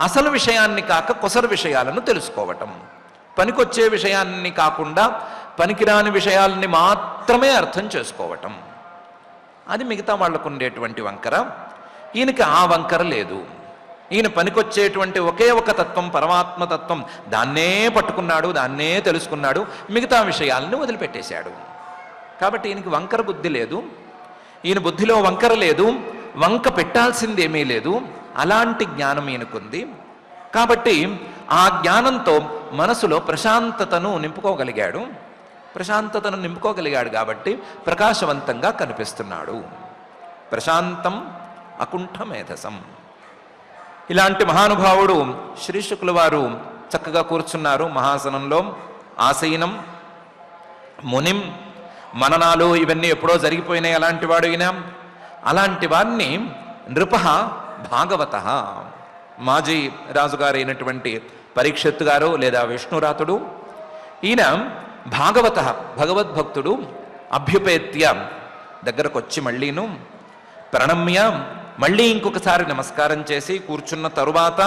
అసలు విషయాన్ని కాక కొసరు విషయాలను తెలుసుకోవటం, పనికొచ్చే విషయాన్ని కాకుండా పనికిరాని విషయాలని మాత్రమే అర్థం చేసుకోవటం. అది మిగతా వాళ్లకు ఉండేటువంటి వంకర. ఈయనకి ఆ వంకర లేదు. ఈయన పనికొచ్చేటువంటి ఒకే ఒక తత్వం, పరమాత్మ తత్వం, దాన్నే పట్టుకున్నాడు, దాన్నే తెలుసుకున్నాడు, మిగతా విషయాలను వదిలిపెట్టేశాడు. కాబట్టి ఈయనకి వంకర బుద్ధి లేదు. ఈయన బుద్ధిలో వంకర లేదు, వంక పెట్టాల్సిందేమీ లేదు. అలాంటి జ్ఞానం ఈయనకుంది. కాబట్టి ఆ జ్ఞానంతో మనసులో ప్రశాంతతను నింపుకోగలిగాడు. ప్రశాంతతను నింపుకోగలిగాడు కాబట్టి ప్రకాశవంతంగా కనిపిస్తున్నాడు. ప్రశాంతం అకుంఠ మేధసం. ఇలాంటి మహానుభావుడు శ్రీ శుక్ల వారు చక్కగా కూర్చున్నారు మహాసనంలో. ఆసీనం మునిం, మననాలు ఇవన్నీ ఎప్పుడో జరిగిపోయినాయి. అలాంటి వాడు ఈయన. అలాంటి వారిని నృప భాగవత, మాజీ రాజుగారు అయినటువంటి పరీక్షిత్తు గారు లేదా విష్ణురాతుడు, ఈయన భాగవత భగవద్భక్తుడు. అభ్యుపేత్య దగ్గరకు వచ్చి మళ్ళీను ప్రణమ్య, మళ్ళీ ఇంకొకసారి నమస్కారం చేసి కూర్చున్న తరువాత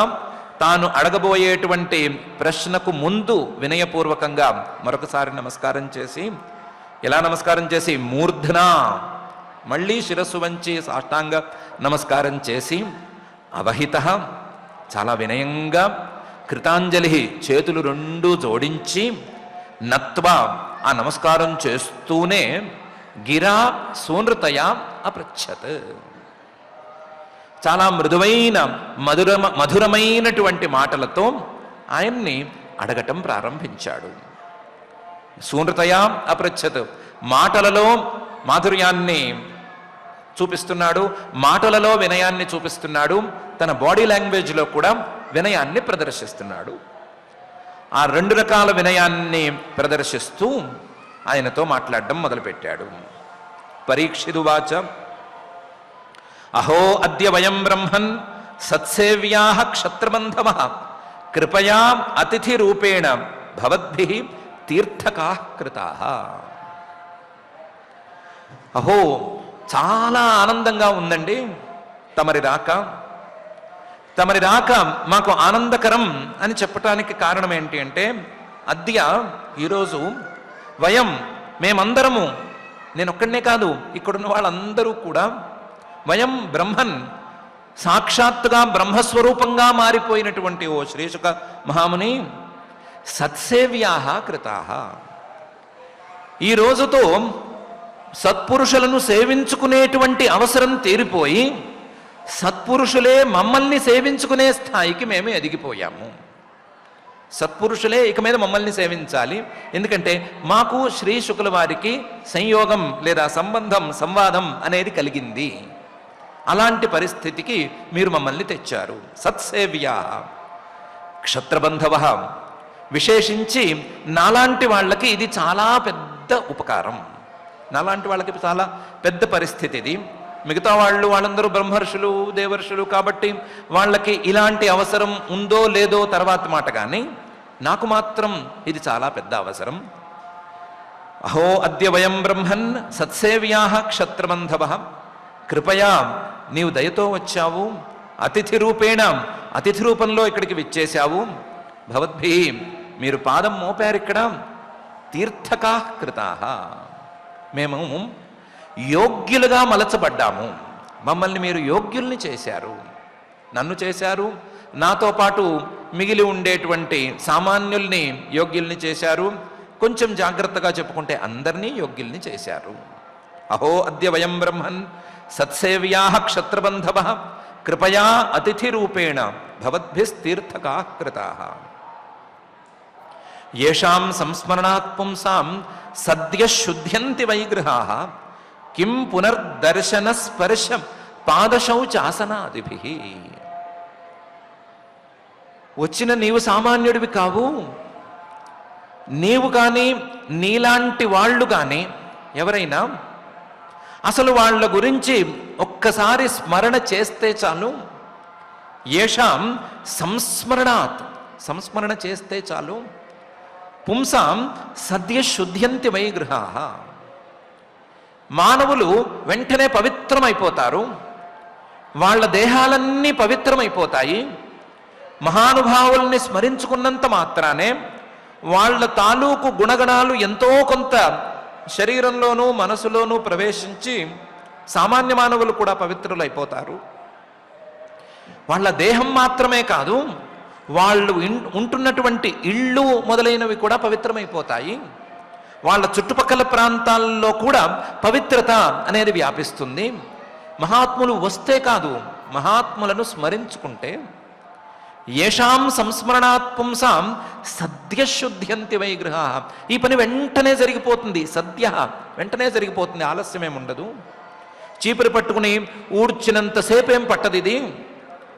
తాను అడగబోయేటువంటి ప్రశ్నకు ముందు వినయపూర్వకంగా మరొకసారి నమస్కారం చేసి, ఎలా నమస్కారం చేసి? మూర్ధనా, మళ్ళీ శిరస్సు వంచి సాష్టాంగ నమస్కారం చేసి, అవహిత, చాలా వినయంగా, కృతాంజలి, చేతులు రెండు జోడించి, నత్వా, ఆ నమస్కారం చేస్తూనే, గిరా సూనృతయ అపృచ్ఛత్, చాలా మృదువైన మధురమైనటువంటి మాటలతో ఆయన్ని అడగటం ప్రారంభించాడు. సూనృతయ అపృచ్ఛత్, మాటలలో మాధుర్యాన్ని చూపిస్తున్నాడు, మాటలలో వినయాన్ని చూపిస్తున్నాడు, తన బాడీ లాంగ్వేజ్లో కూడా వినయాన్ని ప్రదర్శిస్తున్నాడు. ఆ రెండు రకాల వినయాన్ని ప్రదర్శిస్తూ ఆయనతో మాట్లాడడం మొదలుపెట్టాడు. పరీక్షితువాచ, అహో అద్య వయం బ్రహ్మన్ సత్సేవ్యా క్షత్రబంధవ కృపయా అతిథి రూపేణ భవద్భిః తీర్థకాః కృతాః. అహో, చాలా ఆనందంగా ఉందండి తమరి రాక. తమరి రాక మాకు ఆనందకరం అని చెప్పటానికి కారణం ఏంటి అంటే, అద్య, ఈరోజు, వయం, మేమందరము, నేనొక్కడనే కాదు, ఇక్కడున్న వాళ్ళందరూ కూడా, వయం బ్రహ్మన్, సాక్షాత్తుగా బ్రహ్మస్వరూపంగా మారిపోయినటువంటి ఓ శ్రీశుక మహాముని, సత్సేవ్యా కృతాః, ఈ రోజుతో సత్పురుషులను సేవించుకునేటువంటి అవసరం తీరిపోయి సత్పురుషులే మమ్మల్ని సేవించుకునే స్థాయికి మేము ఎదిగిపోయాము. సత్పురుషులే ఇక మీద మమ్మల్ని సేవించాలి. ఎందుకంటే మాకు శ్రీ శుకుల వారికి సంయోగం లేదా సంబంధం, సంవాదం అనేది కలిగింది. అలాంటి పరిస్థితికి మీరు మమ్మల్ని తెచ్చారు. సత్సేవ్యా క్షత్రబంధవ, విశేషించి నాలాంటి వాళ్ళకి ఇది చాలా పెద్ద ఉపకారం. నాలాంటి వాళ్ళకి చాలా పెద్ద పరిస్థితి ఇది. మిగతా వాళ్ళందరూ బ్రహ్మర్షులు, దేవర్షులు కాబట్టి వాళ్ళకి ఇలాంటి అవసరం ఉందో లేదో తర్వాత మాట, కానీ నాకు మాత్రం ఇది చాలా పెద్ద అవసరం. అహో అద్య వయం బ్రహ్మన్ సత్సేవ్యా క్షత్రబంధవ కృపయా, నీవు దయతో వచ్చావు, అతిథి రూపేణ, అతిథి రూపంలో ఇక్కడికి విచ్చేశావు, భవద్భి, మీరు పాదం మోపారు ఇక్కడ, తీర్థకా కృతాః, మేము యోగ్యులుగా మలచబడ్డాము, మమ్మల్ని మీరు యోగ్యుల్ని చేశారు, నన్ను చేశారు, నాతో పాటు మిగిలి ఉండేటువంటి సామాన్యుల్ని యోగ్యుల్ని చేశారు, కొంచెం జాగ్రత్తగా చెప్పుకుంటే అందరినీ యోగ్యుల్ని చేశారు. అహో అద్య వయం బ్రహ్మన్ సత్సేవ్యా క్షత్రబంధవ కృపయా అతిథి రూపేణ భవద్భిస్తీర్థకా కృతా యేషాం సంస్మరణాత్ పుంసాం సద్య శుద్ధ్యంతి వైగృహా కిం పునర్దర్శన స్పర్శ పాదశౌచాసనాదిభిః. వచ్చిన నీవు సామాన్యుడివి కావు. నీవు కానీ నీలాంటి వాళ్ళు కానీ ఎవరైనా అసలు వాళ్ళ గురించి ఒక్కసారి స్మరణ చేస్తే చాలు, యేషాం సంస్మరణాత్ సంస్మరణ చేస్తే చాలు, పుంసాం సద్య శుద్ధ్యంతి వైగృహా, మానవులు వెంటనే పవిత్రమైపోతారు, వాళ్ళ దేహాలన్నీ పవిత్రమైపోతాయి. మహానుభావుల్ని స్మరించుకున్నంత మాత్రానే వాళ్ళ తాలూకు గుణగణాలు ఎంతో కొంత శరీరంలోనూ మనసులోనూ ప్రవేశించి సామాన్య మానవులు కూడా పవిత్రులైపోతారు. వాళ్ళ దేహం మాత్రమే కాదు, వాళ్ళు ఉంటున్నటువంటి ఇళ్ళు మొదలైనవి కూడా పవిత్రమైపోతాయి. వాళ్ళ చుట్టుపక్కల ప్రాంతాల్లో కూడా పవిత్రత అనేది వ్యాపిస్తుంది. మహాత్ములు వస్తే కాదు, మహాత్ములను స్మరించుకుంటే యేషాం సంస్మరణాత్ పుంసాం సద్య శుద్ధ్యంతి వైగృహ. ఈ పని వెంటనే జరిగిపోతుంది, సద్య వెంటనే జరిగిపోతుంది, ఆలస్యమేం ఉండదు. చీపురు పట్టుకుని ఊడ్చినంతసేపు ఏం పట్టదు ఇది.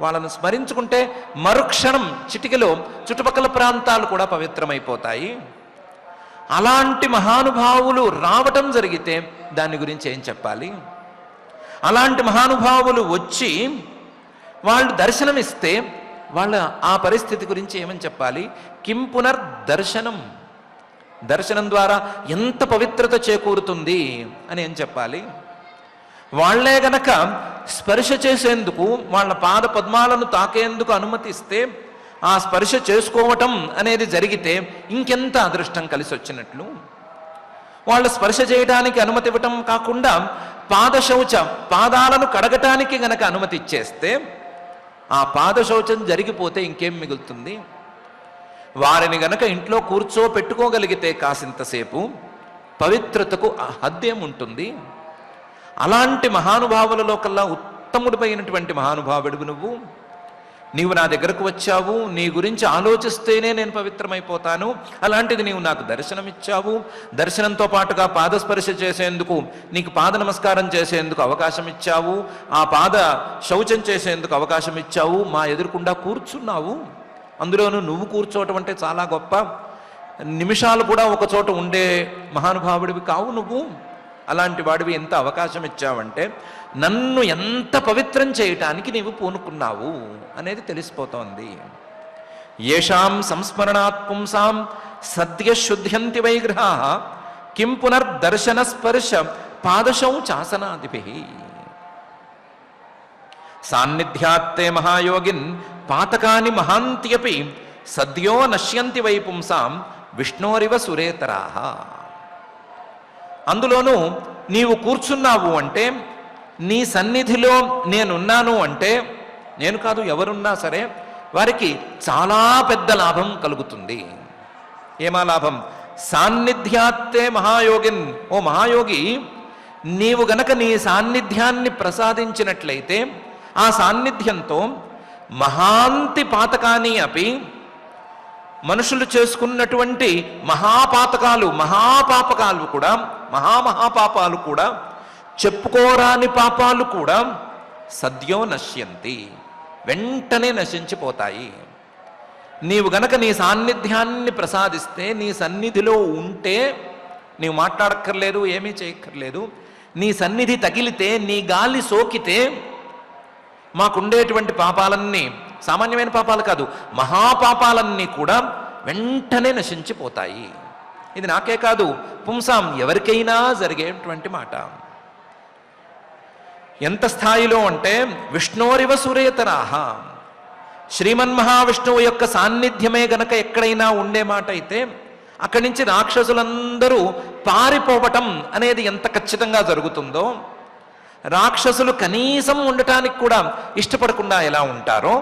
వాళ్ళను స్మరించుకుంటే మరుక్షణం చిటికలో చుట్టుపక్కల ప్రాంతాలు కూడా పవిత్రమైపోతాయి. అలాంటి మహానుభావులు రావటం జరిగితే దాని గురించి ఏం చెప్పాలి? అలాంటి మహానుభావులు వచ్చి వాళ్ళు దర్శనమిస్తే వాళ్ళ ఆ పరిస్థితి గురించి ఏమని చెప్పాలి? కిం పునర్దర్శనం, దర్శనం ద్వారా ఎంత పవిత్రత చేకూరుతుంది అని ఏం చెప్పాలి? వాళ్లే గనక స్పర్శ చేసేందుకు, వాళ్ళ పాద పద్మాలను తాకేందుకు అనుమతిస్తే, ఆ స్పర్శ చేసుకోవటం అనేది జరిగితే ఇంకెంత అదృష్టం కలిసి వచ్చినట్లు. వాళ్ళు స్పర్శ చేయడానికి అనుమతి ఇవ్వటం కాకుండా పాదశౌచ, పాదాలను కడగటానికి గనక అనుమతి ఇచ్చేస్తే, ఆ పాదశౌచం జరిగిపోతే ఇంకేం మిగులుతుంది? వారిని గనక ఇంట్లో కూర్చోపెట్టుకోగలిగితే కాసింతసేపు పవిత్రతకు హద్దేముంటుంది? అలాంటి మహానుభావులలో కల్లా ఉత్తముడిపైనటువంటి మహానుభావుడివి నువ్వు. నీవు నా దగ్గరకు వచ్చావు, నీ గురించి ఆలోచిస్తేనే నేను పవిత్రమైపోతాను. అలాంటిది నీవు నాకు దర్శనమిచ్చావు. దర్శనంతో పాటుగా పాదస్పర్శ చేసేందుకు, నీకు పాద నమస్కారం చేసేందుకు అవకాశం ఇచ్చావు. ఆ పాద శౌచం చేసేందుకు అవకాశం ఇచ్చావు. మా ఎదురుకుండా కూర్చున్నావు. అందులోనూ నువ్వు కూర్చోవటం అంటే చాలా గొప్ప. నిమిషాలు కూడా ఒక చోట ఉండే మహానుభావుడివి కావు నువ్వు. అలాంటి వాడివి ఎంత అవకాశం ఇచ్చావంటే నన్ను ఎంత పవిత్రం చేయటానికి నీవు పూనుకున్నావు అనేది తెలిసిపోతోంది. యేషాం సంస్మరణాత్ పుంసాం సద్య శుద్ధ్యంతి వైగృహా కిం పునర్దర్శన స్పర్శ పాదశౌచాసనాదిభిః. సాన్నిధ్యాత్తే మహాయోగిన్ పాతకాని మహాంత్యపి సద్యో నశ్యంతి వై పుంసాం విష్ణోరివ సురేతరాః. అందులోనూ నీవు కూర్చున్నావు అంటే, నీ సన్నిధిలో నేనున్నాను అంటే, నేను కాదు ఎవరున్నా సరే వారికి చాలా పెద్ద లాభం కలుగుతుంది. ఏమా లాభం? సాన్నిధ్యాత్తే మహాయోగిన్. ఓ మహాయోగి, నీవు గనక నీ సాన్నిధ్యాన్ని ప్రసాదించినట్లయితే ఆ సాన్నిధ్యంతో మహాంతి పాతకాని అపి, మనుషులు చేసుకున్నటువంటి మహాపాతకాలు, మహాపాపకాలు కూడా, మహాపాపాలు కూడా, చెప్పుకోరాని పాపాలు కూడా సద్యో నశ్యంతి, వెంటనే నశించిపోతాయి. నీవు గనక నీ సాన్నిధ్యాన్ని ప్రసాదిస్తే, నీ సన్నిధిలో ఉంటే, నీవు మాట్లాడక్కర్లేదు, ఏమీ చేయక్కర్లేదు, నీ సన్నిధి తగిలితే, నీ గాలి సోకితే మాకుండేటువంటి పాపాలన్నీ, సామాన్యమైన పాపాలు కాదు, మహాపాపాలన్నీ కూడా వెంటనే నశించిపోతాయి. ఇది నాకే కాదు, పుంసాం ఎవరికైనా జరిగేటువంటి మాట. ఎంత స్థాయిలో అంటే విష్ణోరివ సురేతరాః. శ్రీమన్మహావిష్ణువు యొక్క సాన్నిధ్యమే గనక ఎక్కడైనా ఉండే మాట అయితే అక్కడి నుంచి రాక్షసులందరూ పారిపోవటం అనేది ఎంత ఖచ్చితంగా జరుగుతుందో, రాక్షసులు కనీసం ఉండటానికి కూడా ఇష్టపడకుండా ఎలా ఉంటారో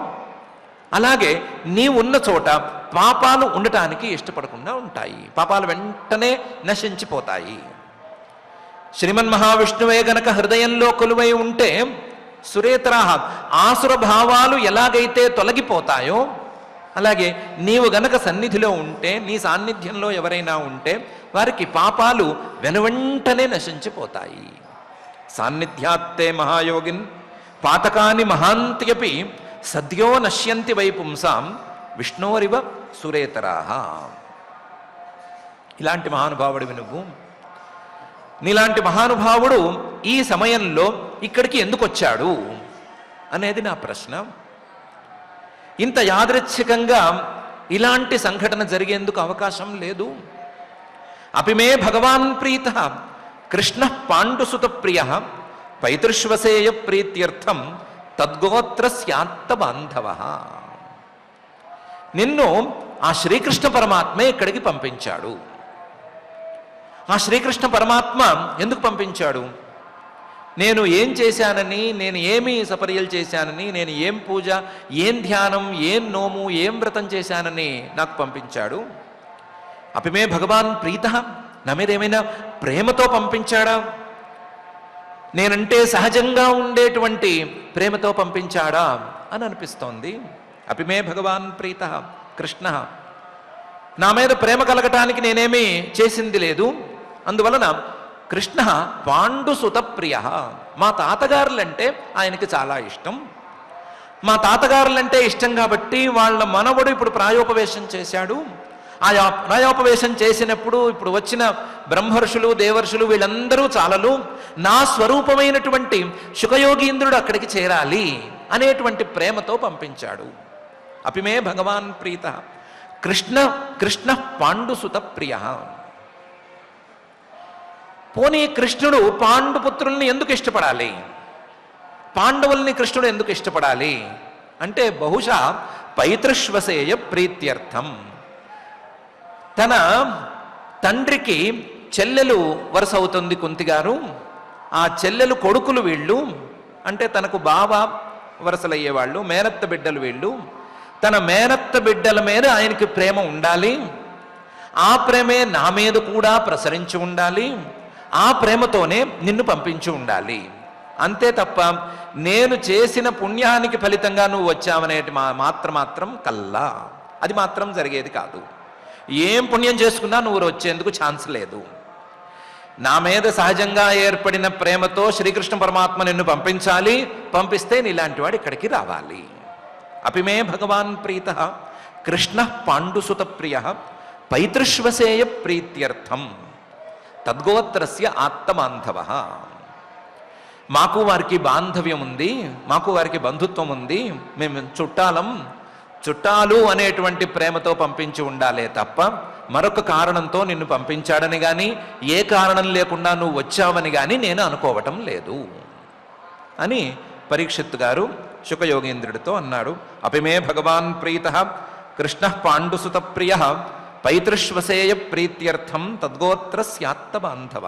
అలాగే నీవున్న చోట పాపాలు ఉండటానికి ఇష్టపడకుండా ఉంటాయి. పాపాలు వెంటనే నశించిపోతాయి. శ్రీమన్ మహావిష్ణువే గనక హృదయంలో కొలువై ఉంటే సురేతరాహ ఆసుర భావాలు ఎలాగైతే తొలగిపోతాయో అలాగే నీవు గనక సన్నిధిలో ఉంటే, నీ సాన్నిధ్యంలో ఎవరైనా ఉంటే వారికి పాపాలు వెనువెంటనే నశించిపోతాయి. సాన్నిధ్యాత్తే మహాయోగిన్ పాతకాని మహాంత్యపి సద్యో నశ్యంతి వై పుంసాం విష్ణోరివ సురేతరాహ. ఇలాంటి మహానుభావుడివి నువ్వు. నీలాంటి మహానుభావుడు ఈ సమయంలో ఇక్కడికి ఎందుకు వచ్చాడు అనేది నా ప్రశ్న. ఇంత యాదృచ్ఛికంగా ఇలాంటి సంఘటన జరిగేందుకు అవకాశం లేదు. అపిమే భగవాన్ ప్రీత కృష్ణ పాండుసుత ప్రియ పైతృశ్వసేయ ప్రీత్యర్థం తద్గోత్రస్యాత్త బాంధవ. నిన్ను ఆ శ్రీకృష్ణ పరమాత్మే ఇక్కడికి పంపించాడు. ఆ శ్రీకృష్ణ పరమాత్మ ఎందుకు పంపించాడు? నేను ఏం చేశానని, నేను ఏమి సపర్యలు చేశానని, నేను ఏం పూజ, ఏం ధ్యానం, ఏం నోము, ఏం వ్రతం చేశానని నాకు పంపించాడు. అపిమే భగవాన్ ప్రీత, నా మీద ఏమైనా ప్రేమతో పంపించాడా? నేనంటే సహజంగా ఉండేటువంటి ప్రేమతో పంపించాడా అని అనిపిస్తోంది. అపిమే భగవాన్ ప్రీత కృష్ణ, నా మీద ప్రేమ కలగటానికి నేనేమీ చేసింది లేదు. అందువలన కృష్ణ పాండుసుత ప్రియ, మా తాతగారులంటే ఆయనకి చాలా ఇష్టం. మా తాతగారులంటే ఇష్టం కాబట్టి వాళ్ళ మనవడు ఇప్పుడు ప్రాయోపవేశం చేశాడు. ఆ ప్రాయోపవేశం చేసినప్పుడు ఇప్పుడు వచ్చిన బ్రహ్మర్షులు, దేవర్షులు వీళ్ళందరూ చాలలు, నా స్వరూపమైనటువంటి శుకయోగీంద్రుడు అక్కడికి చేరాలి అనేటువంటి ప్రేమతో పంపించాడు. అపిమే భగవాన్ ప్రీత కృష్ణ కృష్ణ పాండుసుత ప్రియ. పోనీ కృష్ణుడు పాండుపుత్రుల్ని ఎందుకు ఇష్టపడాలి? పాండవుల్ని కృష్ణుడు ఎందుకు ఇష్టపడాలి అంటే బహుశా పైతృశ్వసేయ ప్రీత్యర్థం. తన తండ్రికి చెల్లెలు వరుస అవుతుంది కుంతి గారు. ఆ చెల్లెలు కొడుకులు వీళ్ళు, అంటే తనకు బావ వరుసలయ్యేవాళ్ళు, మేనత్త బిడ్డలు వీళ్ళు. తన మేనత్త బిడ్డల మీద ఆయనకి ప్రేమ ఉండాలి. ఆ ప్రేమే నా మీద కూడా ప్రసరించి ఉండాలి. ఆ ప్రేమతోనే నిన్ను పంపించి ఉండాలి. అంతే తప్ప నేను చేసిన పుణ్యానికి ఫలితంగా నువ్వు వచ్చావనేటి మాత్రం కల్లా అది మాత్రం జరిగేది కాదు. ఏం పుణ్యం చేసుకున్నా నువ్వు వచ్చేందుకు ఛాన్స్ లేదు. నా మీద సహజంగా ఏర్పడిన ప్రేమతో శ్రీకృష్ణ పరమాత్మ నిన్ను పంపించాలి. పంపిస్తే నీలాంటి వాడు ఇక్కడికి రావాలి. అపిమే భగవాన్ ప్రీత కృష్ణ పాండుసుత ప్రియ పైతృశ్వసేయ ప్రీత్యర్థం తద్గోత్రస్య ఆత్మబాంధవ. మాకు వారికి బాంధవ్యం ఉంది, మాకు వారికి బంధుత్వం ఉంది, మేము చుట్టాలు అనేటువంటి ప్రేమతో పంపించి ఉండాలే తప్ప మరొక కారణంతో నిన్ను పంపించాడని కానీ, ఏ కారణం లేకుండా నువ్వు వచ్చావని కానీ నేను అనుకోవటం లేదు అని పరీక్షిత్ గారు శుకయోగీంద్రుడితో అన్నాడు. అపిమే భగవాన్ ప్రీత కృష్ణ పాండుసుత ప్రియ పైతృశ్వసేయ ప్రీత్యర్థం తద్గోత్రస్యాత్త బాంధవ.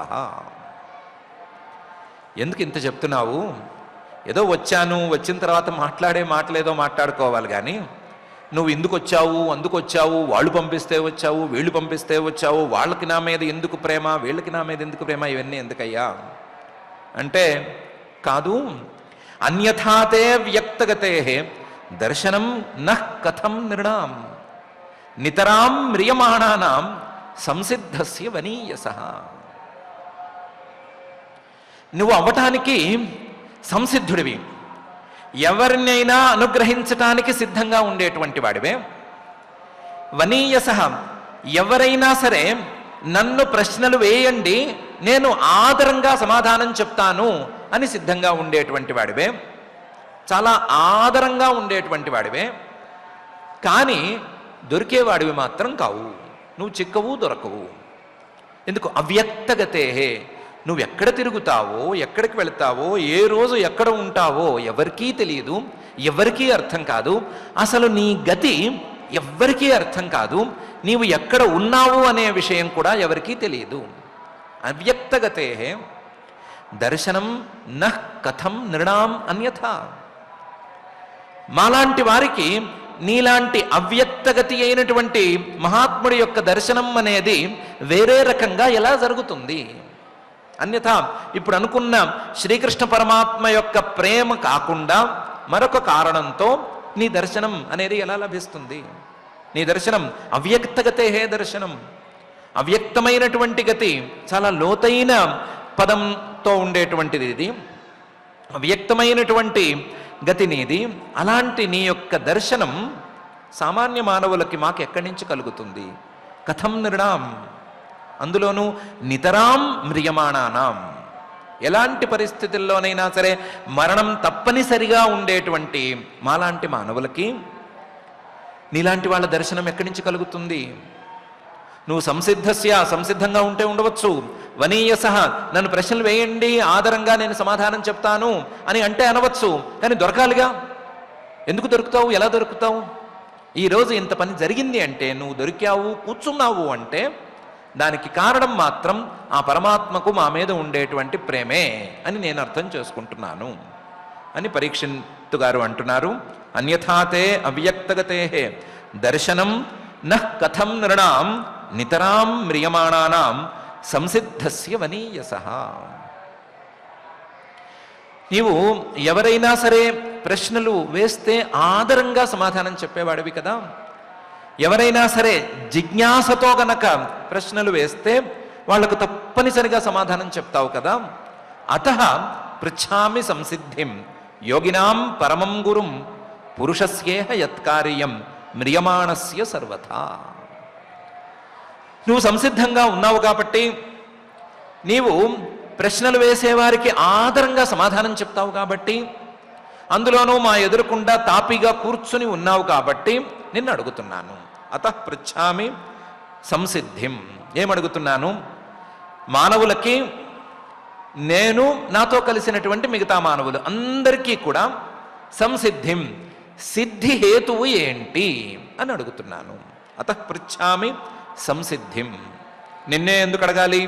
ఎందుకు ఇంత చెప్తున్నావు? ఏదో వచ్చాను, వచ్చిన తర్వాత మాట్లాడే మాటలేదో మాట్లాడుకోవాలి కానీ నువ్వు ఎందుకు వచ్చావు, అందుకు వచ్చావు, వాళ్ళు పంపిస్తే వచ్చావు, వీళ్ళు పంపిస్తే వచ్చావు, వాళ్ళకి నా మీద ఎందుకు ప్రేమ, వీళ్ళకి నా మీద ఎందుకు ప్రేమ, ఇవన్నీ ఎందుకయ్యా అంటే, కాదు, అన్యథాతే వ్యక్తగతే దర్శనం నః కథం నృణాం నితరాం మ్రియమాణానాం సంసిద్ధస్య వనీయసః. నువ్వు అవ్వటానికి సంసిద్ధుడివి, ఎవరినైనా అనుగ్రహించటానికి సిద్ధంగా ఉండేటువంటి వాడివే. వనీయసః, ఎవరైనా సరే నన్ను ప్రశ్నలు వేయండి, నేను ఆదరంగా సమాధానం చెప్తాను అని సిద్ధంగా ఉండేటువంటి వాడివే, చాలా ఆదరంగా ఉండేటువంటి వాడివే. కానీ దొరికేవాడివి మాత్రం కావు. నువ్వు చిక్కవు, దొరకవు. ఎందుకు? అవ్యక్తగతే. నువ్వు ఎక్కడ తిరుగుతావో, ఎక్కడికి వెళతావో, ఏ రోజు ఎక్కడ ఉంటావో ఎవరికీ తెలియదు, ఎవరికీ అర్థం కాదు. అసలు నీ గతి ఎవ్వరికీ అర్థం కాదు. నీవు ఎక్కడ ఉన్నావు అనే విషయం కూడా ఎవరికీ తెలియదు. అవ్యక్తగతే దర్శనం నః కథం నృణాం అన్యథా. మాలాంటి వారికి నీలాంటి అవ్యక్తగతి అయినటువంటి మహాత్ముడి యొక్క దర్శనం అనేది వేరే రకంగా ఎలా జరుగుతుంది? అన్యథా ఇప్పుడు అనుకున్న శ్రీకృష్ణ పరమాత్మ యొక్క ప్రేమ కాకుండా మరొక కారణంతో నీ దర్శనం అనేది ఎలా లభిస్తుంది? నీ దర్శనం అవ్యక్తగతే దర్శనం. అవ్యక్తమైనటువంటి గతి చాలా లోతైన పదంతో ఉండేటువంటిది ఇది. అవ్యక్తమైనటువంటి గతి నీది. అలాంటి నీ యొక్క దర్శనం సామాన్య మానవులకి మాకు ఎక్కడి నుంచి కలుగుతుంది? కథం నృణాం, అందులోనూ నితరాం మ్రియమాణానాం, ఎలాంటి పరిస్థితుల్లోనైనా సరే మరణం తప్పనిసరిగా ఉండేటువంటి మాలాంటి మానవులకి నీలాంటి వాళ్ళ దర్శనం ఎక్కడి నుంచి కలుగుతుంది? నువ్వు సంసిద్ధంగా ఉంటే ఉండవచ్చు, వనీయసహ నన్ను ప్రశ్నలు వేయండి, ఆదరంగా నేను సమాధానం చెప్తాను అని అంటే అనవచ్చు. కానీ దొరకాలిగా. ఎందుకు దొరుకుతావు? ఎలా దొరుకుతావు? ఈరోజు ఇంత పని జరిగింది అంటే, నువ్వు దొరికావు, కూర్చున్నావు అంటే దానికి కారణం మాత్రం ఆ పరమాత్మకు మా మీద ఉండేటువంటి ప్రేమే అని నేను అర్థం చేసుకుంటున్నాను అని పరీక్షిత్తు గారు అంటున్నారు. అన్యథాతే అవ్యక్తగతే దర్శనం నః కథం నృణాం నితరాం మ్రియమాణానాం సంసిద్ధస్య వనీయసః. నీవు ఎవరైనా సరే ప్రశ్నలు వేస్తే ఆదరంగా సమాధానం చెప్పేవాడివి కదా. ఎవరైనా సరే జిజ్ఞాసతో గనక ప్రశ్నలు వేస్తే వాళ్లకు తప్పనిసరిగా సమాధానం చెప్తావు కదా. అతః పృచ్ఛామి సంసిద్ధిం యోగినాం పరమం గురుం పురుషస్యేహ యత్కార్యం మ్రియమాణస్య సర్వథా. నువ్వు సంసిద్ధంగా ఉన్నావు కాబట్టి నీవు ప్రశ్నలు వేసేవారికి ఆదరంగా సమాధానం చెప్తావు కాబట్టి, అందులోనూ మా ఎదురుకుండా తాపిగా కూర్చుని ఉన్నావు కాబట్టి నిన్ను అడుగుతున్నాను. అతః పృచ్ఛామి సంసిద్ధిం. ఏమడుగుతున్నాను? మానవులకి, నేను నాతో కలిసినటువంటి మిగతా మానవులు అందరికీ కూడా సంసిద్ధిం, సిద్ధి హేతువు ఏంటి అని అడుగుతున్నాను. అతః పృచ్ఛామి సంసిద్ధిం. నిన్నే ఎందుకు అడగాలి?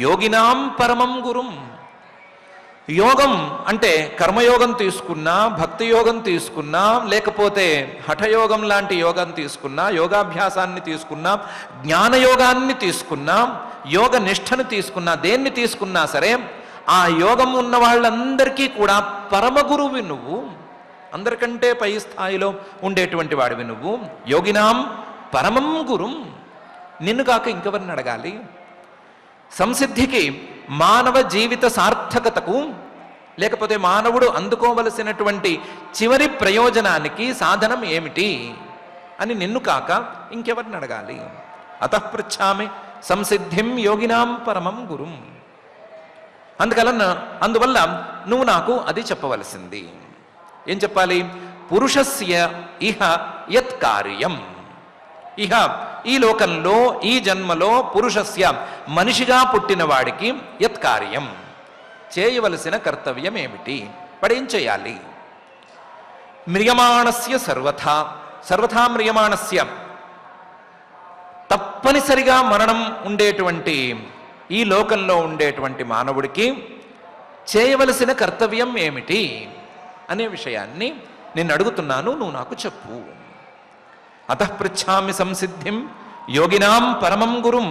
యోగినాం పరమం గురుం. యోగం అంటే కర్మయోగం తీసుకున్నా, భక్తి యోగం తీసుకున్నా, లేకపోతే హఠయోగం లాంటి యోగం తీసుకున్నా, యోగాభ్యాసాన్ని తీసుకున్నా, జ్ఞానయోగాన్ని తీసుకున్నా, యోగ నిష్ఠను తీసుకున్నా, దేన్ని తీసుకున్నా సరే ఆ యోగం ఉన్న వాళ్ళందరికీ కూడా పరమ గురువు నువ్వు. అందరికంటే పై స్థాయిలో ఉండేటువంటి వాడివి నువ్వు. యోగినాం పరమం గురుం. నిన్ను కాక ఇంకెవరిని అడగాలి? సంసిద్ధికి, మానవ జీవిత సార్థకతకు, లేకపోతే మానవుడు అందుకోవలసినటువంటి చివరి ప్రయోజనానికి సాధనం ఏమిటి అని నిన్ను కాక ఇంకెవరిని అడగాలి? అతః పృచ్ఛామి సంసిద్ధిం యోగినాం పరమం గురుం. అందువల్ల నువ్వు నాకు అది చెప్పవలసింది. ఏం చెప్పాలి? పురుషస్య ఇహ యత్ కార్యం. ఇహ ఈ లోకంలో, ఈ జన్మలో, పురుషస్య మనిషిగా పుట్టిన వాడికి యత్ కార్యం, చేయవలసిన కర్తవ్యం ఏమిటి? వాడేం చేయాలి? మ్రియమాణస్య సర్వథా, సర్వథా మ్రియమాణస్య, తప్పనిసరిగా మరణం ఉండేటువంటి ఈ లోకంలో ఉండేటువంటి మానవుడికి చేయవలసిన కర్తవ్యం ఏమిటి అనే విషయాన్ని నేను అడుగుతున్నాను, నువ్వు నాకు చెప్పు. అతః పృచ్ఛామి సంసిద్ధిం యోగినాం పరమం గురుం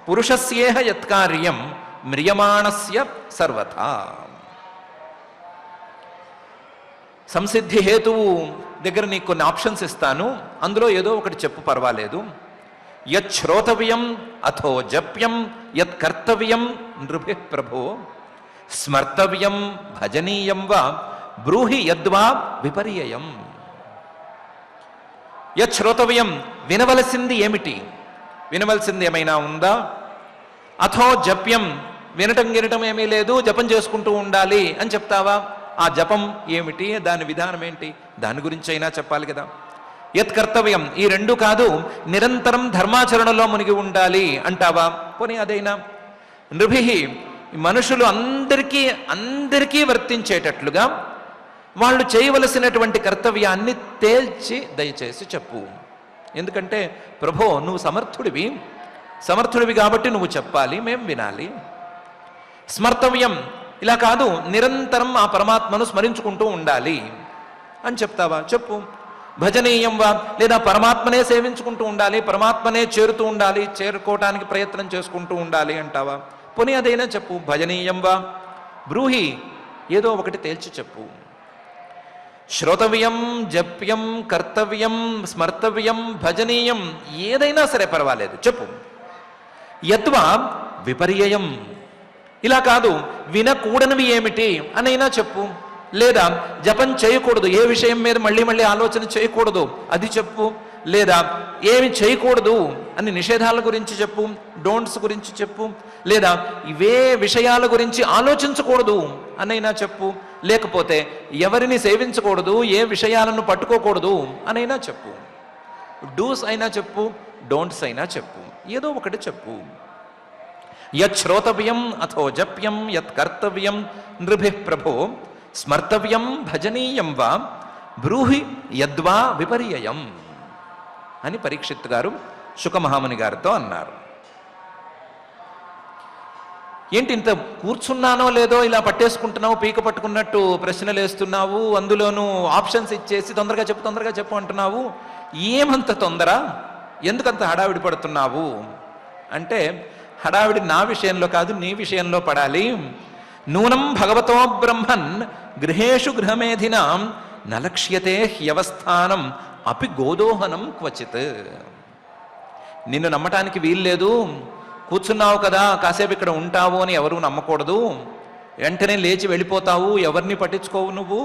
పురుషస్యేహ యత్కార్యం మ్రియమాణస్య సర్వథా. సంసిద్ధి హేతువు దగ్గర నీకు కొన్ని ఆప్షన్స్ ఇస్తాను, అందులో ఏదో ఒకటి చెప్పు, పర్వాలేదు. యత్ శ్రోతవ్యం అథో జప్యం యత్ కర్తవ్యం నృభిః ప్రభో స్మర్తవ్యం భజనీయం వా బ్రూహి యద్వా విపర్యయం. యత్ శ్రోతవ్యం, వినవలసింది ఏమిటి? వినవలసింది ఏమైనా ఉందా? అథో జప్యం, వినటం ఏమీ లేదు, జపం చేసుకుంటూ ఉండాలి అని చెప్తావా? ఆ జపం ఏమిటి? దాని విధానం ఏంటి? దాని గురించి అయినా చెప్పాలి కదా. యత్ కర్తవ్యం, ఈ రెండు కాదు, నిరంతరం ధర్మాచరణలో మునిగి ఉండాలి అంటావా? పోనీ అదైనా. నృభిః, మనుషులు అందరికీ వర్తించేటట్లుగా వాళ్ళు చేయవలసినటువంటి కర్తవ్యాన్ని తేల్చి దయచేసి చెప్పు. ఎందుకంటే ప్రభో, నువ్వు సమర్థుడివి కాబట్టి నువ్వు చెప్పాలి, మేం వినాలి. స్మర్తవ్యం, ఇలా కాదు, నిరంతరం ఆ పరమాత్మను స్మరించుకుంటూ ఉండాలి అని చెప్తావా? చెప్పు. భజనీయం వా, లేదా పరమాత్మనే సేవించుకుంటూ ఉండాలి, పరమాత్మనే చేరుతూ ఉండాలి, చేరుకోవటానికి ప్రయత్నం చేసుకుంటూ ఉండాలి అంటావా? పోనీ అదైనా చెప్పు. భజనీయం వా బ్రూహి, ఏదో ఒకటి తేల్చి చెప్పు. శ్రోతవ్యం, జప్యం, కర్తవ్యం, స్మర్తవ్యం, భజనీయం, ఏదైనా సరే పర్వాలేదు చెప్పు. యద్వా విపర్యయం, ఇలా కాదు వినకూడనివి ఏమిటి అనైనా చెప్పు. లేదా జపం చేయకూడదు, ఏ విషయం మీద మళ్ళీ మళ్ళీ ఆలోచన చేయకూడదు అది చెప్పు. లేదా ఏమి చేయకూడదు అని నిషేధాల గురించి చెప్పు, డోంట్స్ గురించి చెప్పు. లేదా ఇవే విషయాల గురించి ఆలోచించకూడదు అనైనా చెప్పు. లేకపోతే ఎవరిని సేవించకూడదు, ఏ విషయాలను పట్టుకోకూడదు అనైనా చెప్పు. డూస్ అయినా చెప్పు, డోంట్స్ అయినా చెప్పు, ఏదో ఒకటి చెప్పు. యత్ శ్రోతవ్యం అథో జప్యం, యత్ కర్తవ్యం నృభిః ప్రభో, స్మర్తవ్యం భజనీయం వా బ్రూహి యద్వా విపర్యయం అని పరీక్షిత్ గారు శుకమహాముని గారితో అన్నారు. ఏంటి ఇంత కూర్చున్నానో లేదో ఇలా పట్టేసుకుంటున్నావు, పీక పట్టుకున్నట్టు ప్రశ్నలు వేస్తున్నావు, అందులోనూ ఆప్షన్స్ ఇచ్చేసి తొందరగా చెప్పు అంటున్నావు, ఏమంత తొందర, ఎందుకంత హడావిడి పడుతున్నావు అంటే, హడావిడి నా విషయంలో కాదు నీ విషయంలో పడాలి. నూనం భగవతో బ్రహ్మన్ గృహేషు గృహమేధినాం నలక్ష్యతే హ్యవస్థానం అపి గోదోహనం క్వచిత్. నిన్ను నమ్మటానికి వీల్లేదు, కూర్చున్నావు కదా కాసేపు ఇక్కడ ఉంటావు అని ఎవరూ నమ్మకూడదు, వెంటనే లేచి వెళ్ళిపోతావు, ఎవరిని పట్టించుకోవు నువ్వు.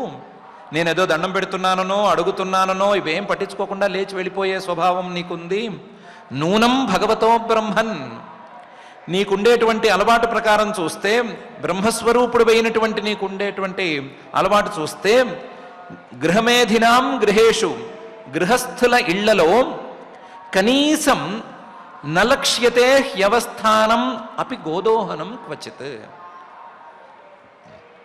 నేనేదో దండం పెడుతున్నానో అడుగుతున్నానో ఇవేం పట్టించుకోకుండా లేచి వెళ్ళిపోయే స్వభావం నీకుంది. నూనం భగవతో బ్రహ్మన్, నీకుండేటువంటి అలవాటు ప్రకారం చూస్తే, బ్రహ్మస్వరూపుడు అయినటువంటి నీకుండేటువంటి అలవాటు చూస్తే, గృహమేధినాం గృహేషు, గృహస్థుల ఇళ్లలో కనీసం నలక్ష్యతే హ్యవస్థానం అపి గోదోహనం క్వచిత్.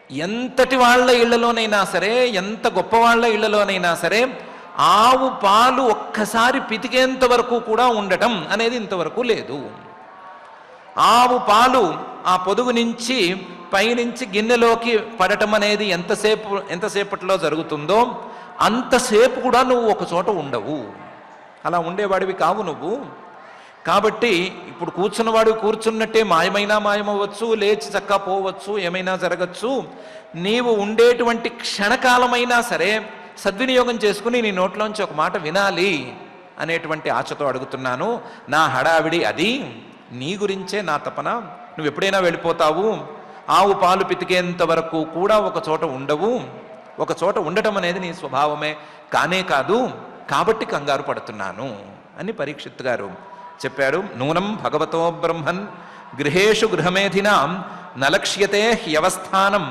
ఎంతటి వాళ్ళ ఇళ్లలోనైనా సరే, ఎంత గొప్ప వాళ్ళ ఇళ్లలోనైనా సరే, ఆవు పాలు ఒక్కసారి పితికేంత వరకు కూడా ఉండటం అనేది ఇంతవరకు లేదు. ఆవు పాలు ఆ పొదుగు నుంచి పైనుంచి గిన్నెలోకి పడటం అనేది ఎంతసేపట్లో జరుగుతుందో అంతసేపు కూడా నువ్వు ఒక చోట ఉండవు, అలా ఉండేవాడివి కావు నువ్వు. కాబట్టి ఇప్పుడు కూర్చున్నవాడు కూర్చున్నట్టే మాయమైనా మాయమవ్వచ్చు, లేచి చక్కా పోవచ్చు, ఏమైనా జరగచ్చు. నీవు ఉండేటువంటి క్షణకాలమైనా సరే సద్వినియోగం చేసుకుని నీ నోట్లోంచి ఒక మాట వినాలి అనేటువంటి ఆశతో అడుగుతున్నాను. నా హడావిడి అది, నీ గురించే నా తపన. నువ్వు ఎప్పుడైనా వెళ్ళిపోతావు, ఆవు పాలు పితికేంత వరకు కూడా ఒక చోట ఉండవు. ఒక చోట ఉండటం అనేది నీ స్వభావమే కానే కాదు, కాబట్టి కంగారు పడుతున్నాను అని పరీక్షిత్ గారు చెప్పాడు. నూనం భగవతో బ్రహ్మన్ గృహేషు గృహమేధినాం నలక్ష్యతే హ్యవస్థానం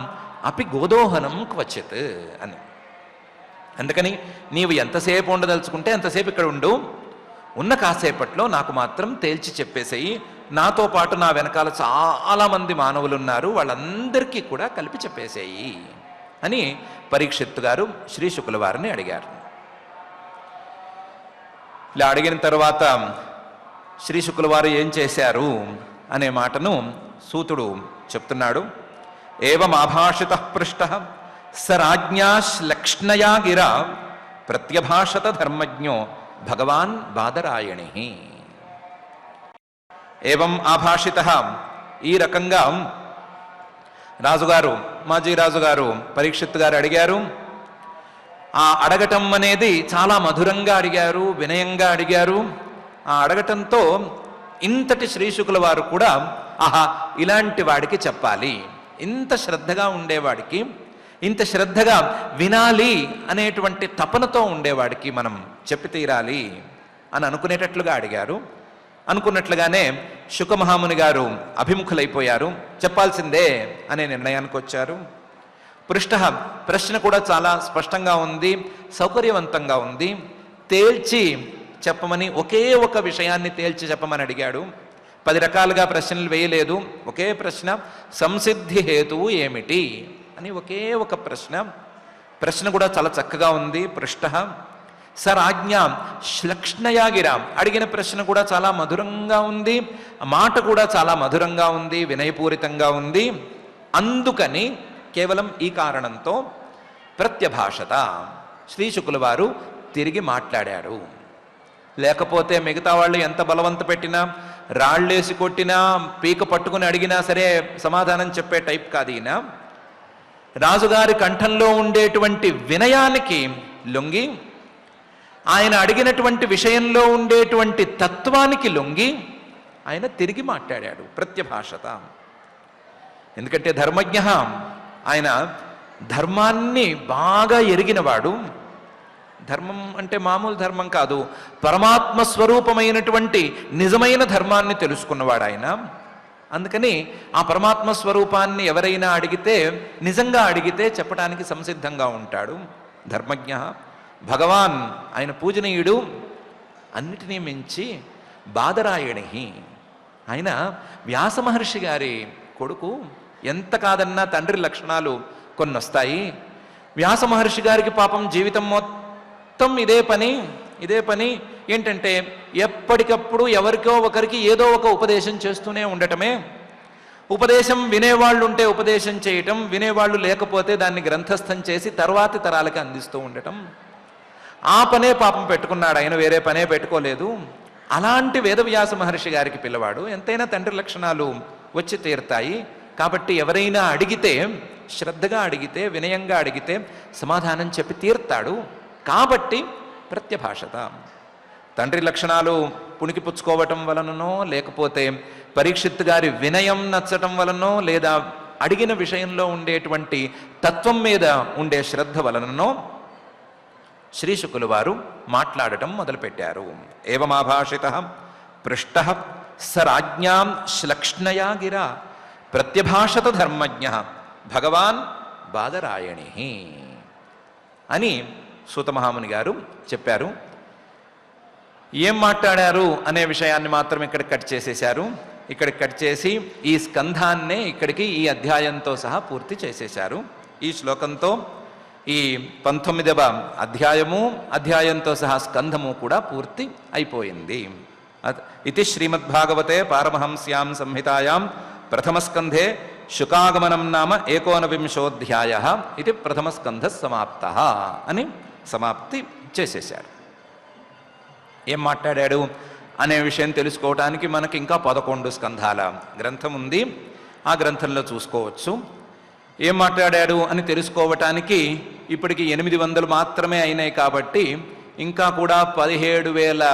అపి గోదోహనం క్వచిత్ అని. అందుకని నీవు ఎంతసేపు ఉండదలుచుకుంటే అంతసేపు ఇక్కడ ఉండు, ఉన్న కాసేపట్లో నాకు మాత్రం తేల్చి చెప్పేసేయి. నాతో పాటు నా వెనకాల చాలామంది మానవులు ఉన్నారు, వాళ్ళందరికీ కూడా కలిపి చెప్పేసేయి అని పరీక్షిత్ గారు శ్రీ శుకుల వారిని అడిగారు. ఇలా అడిగిన తర్వాత శ్రీ శుకుల వారు ఏం చేశారు అనే మాటను సూతుడు చెప్తున్నాడు. ఏవం ఆభాషిత పృష్ట స రాజ్ఞాశ్లక్ష్ణయా గిరా ప్రత్యభాషత ధర్మజ్ఞో భగవాన్ బాదరాయణి. ఏవం ఆభాషిత, ఈ రకంగా రాజుగారు, మాజీ రాజుగారు పరీక్షిత్ గారు అడిగారు. ఆ అడగటం అనేది చాలా మధురంగా అడిగారు, వినయంగా అడిగారు. ఆ అడగటంతో ఇంతటి శ్రీశుకుల వారు కూడా ఆహా ఇలాంటి వాడికి చెప్పాలి, ఇంత శ్రద్ధగా ఉండేవాడికి, ఇంత శ్రద్ధగా వినాలి అనేటువంటి తపనతో ఉండేవాడికి మనం చెప్పి తీరాలి అని అనుకునేటట్లుగా అడిగారు. అనుకున్నట్లుగానే శుకమహాముని గారు అభిముఖులైపోయారు, చెప్పాల్సిందే అనే నిర్ణయానికి వచ్చారు. ప్రశ్న కూడా చాలా స్పష్టంగా ఉంది, సౌకర్యవంతంగా ఉంది. తేల్చి చెప్పమని, ఒకే ఒక విషయాన్ని తేల్చి చెప్పమని అడిగాడు. 10 రకాలుగా ప్రశ్నలు వేయలేదు, ఒకే ప్రశ్న, సంసిద్ధి హేతువు ఏమిటి అని ఒకే ఒక ప్రశ్న కూడా చాలా చక్కగా ఉంది. సరాజ్ఞా శ్లక్ష్ణయాగిరాం, అడిగిన ప్రశ్న కూడా చాలా మధురంగా ఉంది, మాట కూడా చాలా మధురంగా ఉంది, వినయపూరితంగా ఉంది. అందుకని కేవలం ఈ కారణంతో ప్రత్యభాషత, శ్రీశుకుల వారు తిరిగి మాట్లాడాడు. లేకపోతే మిగతా వాళ్ళు ఎంత బలవంత పెట్టినా, రాళ్ళేసి కొట్టినా, పీక పట్టుకుని అడిగినా సరే సమాధానం చెప్పే టైప్ కాదు ఈయన. రాజుగారి కంఠంలో ఉండేటువంటి వినయానికి లొంగి, ఆయన అడిగినటువంటి విషయంలో ఉండేటువంటి తత్వానికి లొంగి ఆయన తిరిగి మాట్లాడాడు ప్రత్యభాషత. ఎందుకంటే ధర్మజ్ఞ, ఆయన ధర్మాన్ని బాగా ఎరిగినవాడు. ధర్మం అంటే మామూలు ధర్మం కాదు, పరమాత్మ స్వరూపమైనటువంటి నిజమైన ధర్మాన్ని తెలుసుకున్నవాడు ఆయన. అందుకని ఆ పరమాత్మ స్వరూపాన్ని ఎవరైనా అడిగితే, నిజంగా అడిగితే చెప్పడానికి సంసిద్ధంగా ఉంటాడు ధర్మజ్ఞ. భగవాన్ ఆయన పూజనీయుడు. అన్నిటినీ మించి బాదరాయణి, ఆయన వ్యాస మహర్షి గారి కొడుకు. ఎంత కాదన్నా తండ్రి లక్షణాలు కొన్ని వస్తాయి. వ్యాస మహర్షి గారికి పాపం జీవితం మొత్తం ఇదే పని ఏంటంటే ఎప్పటికప్పుడు ఎవరికో ఒకరికి ఏదో ఒక ఉపదేశం చేస్తూనే ఉండటమే. ఉపదేశం వినేవాళ్ళు ఉంటే ఉపదేశం చేయటం, వినేవాళ్ళు లేకపోతే దాన్ని గ్రంథస్థం చేసి తర్వాతి తరాలకి అందిస్తూ ఉండటం. ఆ పనే పాపం పెట్టుకున్నాడు ఆయన, వేరే పనే పెట్టుకోలేదు. అలాంటి వేదవ్యాస మహర్షి గారికి పిల్లవాడు. ఎంతైనా తండ్రి లక్షణాలు వచ్చి తీరుతాయి. కాబట్టి ఎవరైనా అడిగితే, శ్రద్ధగా అడిగితే, వినయంగా అడిగితే సమాధానం చెప్పి తీరుతాడు. కాబట్టి ప్రత్యభాషత. తండ్రి లక్షణాలు పుణికిపుచ్చుకోవటం వలననో, లేకపోతే పరీక్షిత్ గారి వినయం నచ్చటం వలనో, లేదా అడిగిన విషయంలో ఉండేటువంటి తత్వం మీద ఉండే శ్రద్ధ వలననో శ్రీశుకులు వారు మాట్లాడటం మొదలుపెట్టారు. ఏవమాభాషిత పృష్ట స రాజ్ఞాం శ్లక్ష్ణయా గిరా ప్రత్యభాషత ధర్మజ్ఞ భగవాన్ బాదరాయణి అని సూతమహాముని గారు చెప్పారు. ఏం మాట్లాడారు అనే విషయాన్ని మాత్రం ఇక్కడ కట్ చేసేశారు. ఇక్కడ కట్ చేసి ఈ స్కంధాన్నే ఇక్కడికి ఈ అధ్యాయంతో సహా పూర్తి చేసేశారు. ఈ శ్లోకంతో ఈ 19వ అధ్యాయంతో సహా స్కంధము కూడా పూర్తి అయిపోయింది. ఇది శ్రీమద్భాగవతే పారమహంస్యాం సంహితాయాం ప్రథమస్కంధే శుకాగమనం నామ 19వ ఇది ప్రథమస్కంధ సమాప్త అని సమాప్తి చేసేశారు. ఏం మాట్లాడాడు అనే విషయం తెలుసుకోవటానికి మనకి ఇంకా 11 స్కంధాల గ్రంథం ఉంది. ఆ గ్రంథంలో చూసుకోవచ్చు. ఏం మాట్లాడాడు అని తెలుసుకోవటానికి ఇప్పటికి 800 మాత్రమే అయినాయి. కాబట్టి ఇంకా కూడా 17,000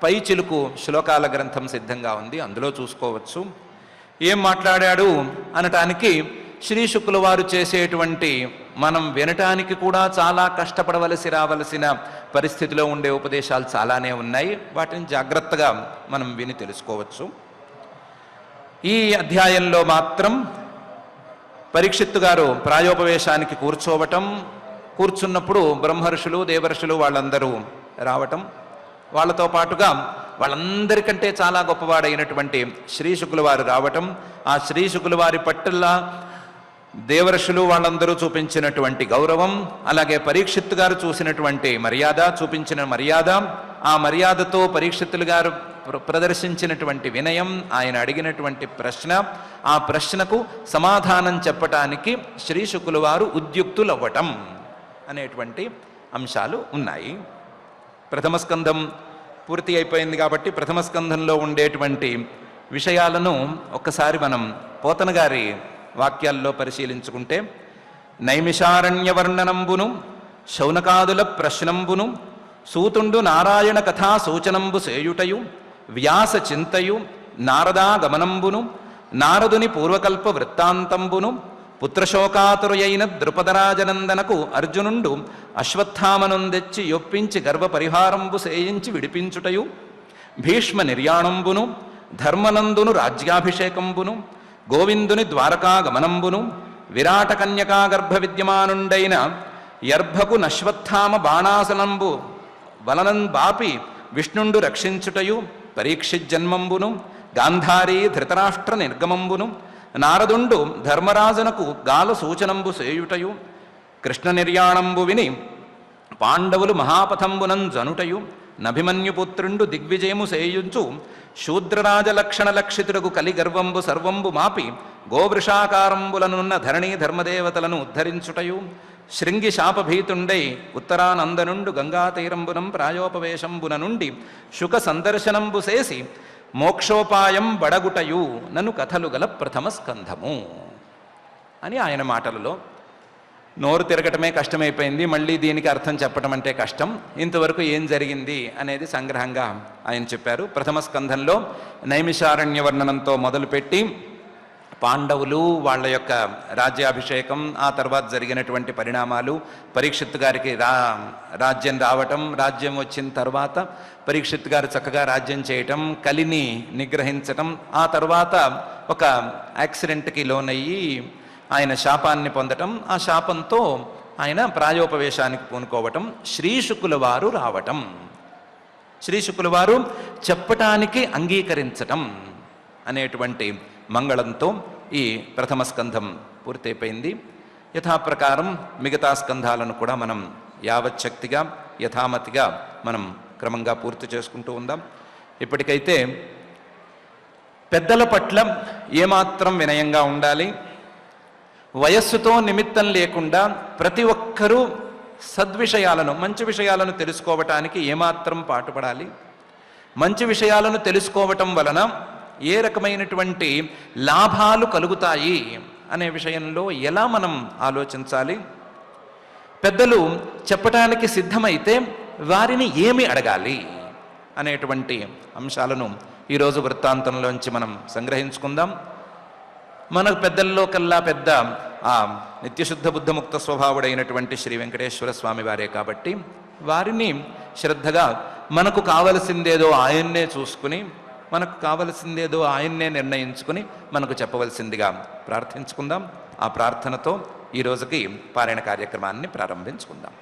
పైచిలుకు శ్లోకాల గ్రంథం సిద్ధంగా ఉంది, అందులో చూసుకోవచ్చు. ఏం మాట్లాడాడు అనటానికి శ్రీశుకుల వారు చేసేటువంటి, మనం వినటానికి కూడా చాలా రావలసిన పరిస్థితిలో ఉండే ఉపదేశాలు చాలానే ఉన్నాయి. వాటిని జాగ్రత్తగా మనం విని తెలుసుకోవచ్చు. ఈ అధ్యాయంలో మాత్రం పరీక్షిత్తు గారు ప్రాయోపవేశానికి కూర్చున్నప్పుడు బ్రహ్మర్షులు, దేవర్షులు వాళ్ళందరూ రావటం, వాళ్ళతో పాటుగా వాళ్ళందరికంటే చాలా గొప్పవాడైనటువంటి శ్రీశుకుల వారు రావటం, ఆ శ్రీశుకుల వారి పట్టుల్లా దేవర్షులు వాళ్ళందరూ చూపించినటువంటి గౌరవం, అలాగే పరీక్షిత్తు గారు చూపించిన మర్యాద, ఆ మర్యాదతో పరీక్షిత్తులు గారు ప్రదర్శించినటువంటి వినయం, ఆయన అడిగినటువంటి ప్రశ్న, ఆ ప్రశ్నకు సమాధానం చెప్పటానికి శ్రీశుకుల వారు ఉద్యుక్తులవ్వటం అనేటువంటి అంశాలు ఉన్నాయి. ప్రథమ స్కంధం పూర్తి అయిపోయింది కాబట్టి ప్రథమ స్కంధంలో ఉండేటువంటి విషయాలను ఒక్కసారి మనం పోతన గారి వాక్యాల్లో పరిశీలించుకుంటే, నైమిషారణ్య వర్ణనంబును శౌనకాదుల ప్రశ్నంబును సూతుండు నారాయణ కథా సూచనంబు సేయుటయు వ్యాస చింతయు నారదాగమనంబును నారదుని పూర్వకల్ప వృత్తాంతంబును పుత్రశోకాతురయైన ద్రుపదరాజనందనకు అర్జునుండు అశ్వత్థామనుందెచ్చి యొప్పించి గర్వపరిహారంబు సేయించి విడిపించుటయు భీష్మ నిర్యాణంబును ధర్మనందును రాజ్యాభిషేకంబును గోవిందుని ద్వారకాగమనంబును విరాట కన్యకా గర్భ విద్యమానుండైన యర్భకు నశ్వత్థామ బాణాసనంబు వలనం బాపి విష్ణుండు రక్షించుటయు పరీక్షిజ్జన్మంబును గాంధారీ ధృతరాష్ట్ర నిర్గమంబును నారదుండు ధర్మరాజునకు గాల సూచనంబు సేయుటయు కృష్ణ నిర్యాణంబు విని పాండవులు మహాపథంబునం జనుటయు నభిమన్యుపుత్రుండు దిగ్విజయము సేయుంచు శూద్రరాజలక్షణ లక్షితుడకు కలిగర్వంబు సర్వంబు మాపి గోవృషాకారంబులనున్న ధరణీ ధర్మదేవతలను ఉద్ధరించుటయు శృంగి శాపభీతుండై ఉత్తరానందనుండు గంగాతీరంబునం ప్రాయోపవేశంబున నుండి శుక సందర్శనంబు చేసి మోక్షోపాయం బడగుటయు నన్ను కథలు గల ప్రథమ స్కంధము అని ఆయన మాటలలో. నోరు తిరగటమే కష్టమైపోయింది, మళ్ళీ దీనికి అర్థం చెప్పడం అంటే కష్టం. ఇంతవరకు ఏం జరిగింది అనేది సంగ్రహంగా ఆయన చెప్పారు. ప్రథమ స్కంధంలో నైమిషారణ్య వర్ణనంతో మొదలుపెట్టి పాండవులు వాళ్ళ యొక్క రాజ్యాభిషేకం, ఆ తర్వాత జరిగినటువంటి పరిణామాలు, పరీక్షిత్ గారికి రాజ్యం రావటం, రాజ్యం వచ్చిన తర్వాత పరీక్షిత్ గారు చక్కగా రాజ్యం చేయటం, కలిని నిగ్రహించటం, ఆ తర్వాత ఒక యాక్సిడెంట్కి లోనయ్యి ఆయన శాపాన్ని పొందటం, ఆ శాపంతో ఆయన ప్రాయోపవేశానికి పూనుకోవటం, శ్రీశుకుల వారు రావటం, శ్రీశుకుల వారు చెప్పటానికి అంగీకరించటం అనేటువంటి మంగళంతో ఈ ప్రథమ స్కంధం పూర్తయిపోయింది. యథాప్రకారం మిగతా స్కంధాలను కూడా మనం యావచ్చక్తిగా యథామతిగా మనం క్రమంగా పూర్తి చేసుకుంటూ ఉందాం. ఇప్పటికైతే పెద్దల పట్ల ఏమాత్రం వినయంగా ఉండాలి, వయస్సుతో నిమిత్తం లేకుండా ప్రతి ఒక్కరూ సద్విషయాలను, మంచి విషయాలను తెలుసుకోవటానికి ఏమాత్రం పాటుపడాలి. మంచి విషయాలను తెలుసుకోవటం వలన ఏ రకమైనటువంటి లాభాలు కలుగుతాయి అనే విషయంలో ఎలా మనం ఆలోచించాలి, పెద్దలు చెప్పటానికి సిద్ధమైతే వారిని ఏమి అడగాలి అనేటువంటి అంశాలను ఈరోజు వృత్తాంతంలోంచి మనం సంగ్రహించుకుందాం. మన పెద్దల్లో కల్లా పెద్ద ఆ నిత్యశుద్ధ బుద్ధముక్త స్వభావుడైనటువంటి శ్రీ వెంకటేశ్వర స్వామి వారే కాబట్టి వారిని శ్రద్ధగా మనకు కావలసిందేదో ఆయన్నే చూసుకుని, మనకు కావలసిందేదో ఆయన్నే నిర్ణయించుకుని మనకు చెప్పవలసిందిగా ప్రార్థించుకుందాం. ఆ ప్రార్థనతో ఈ రోజుకి పారాయణ కార్యక్రమాన్ని ప్రారంభించుకుందాం.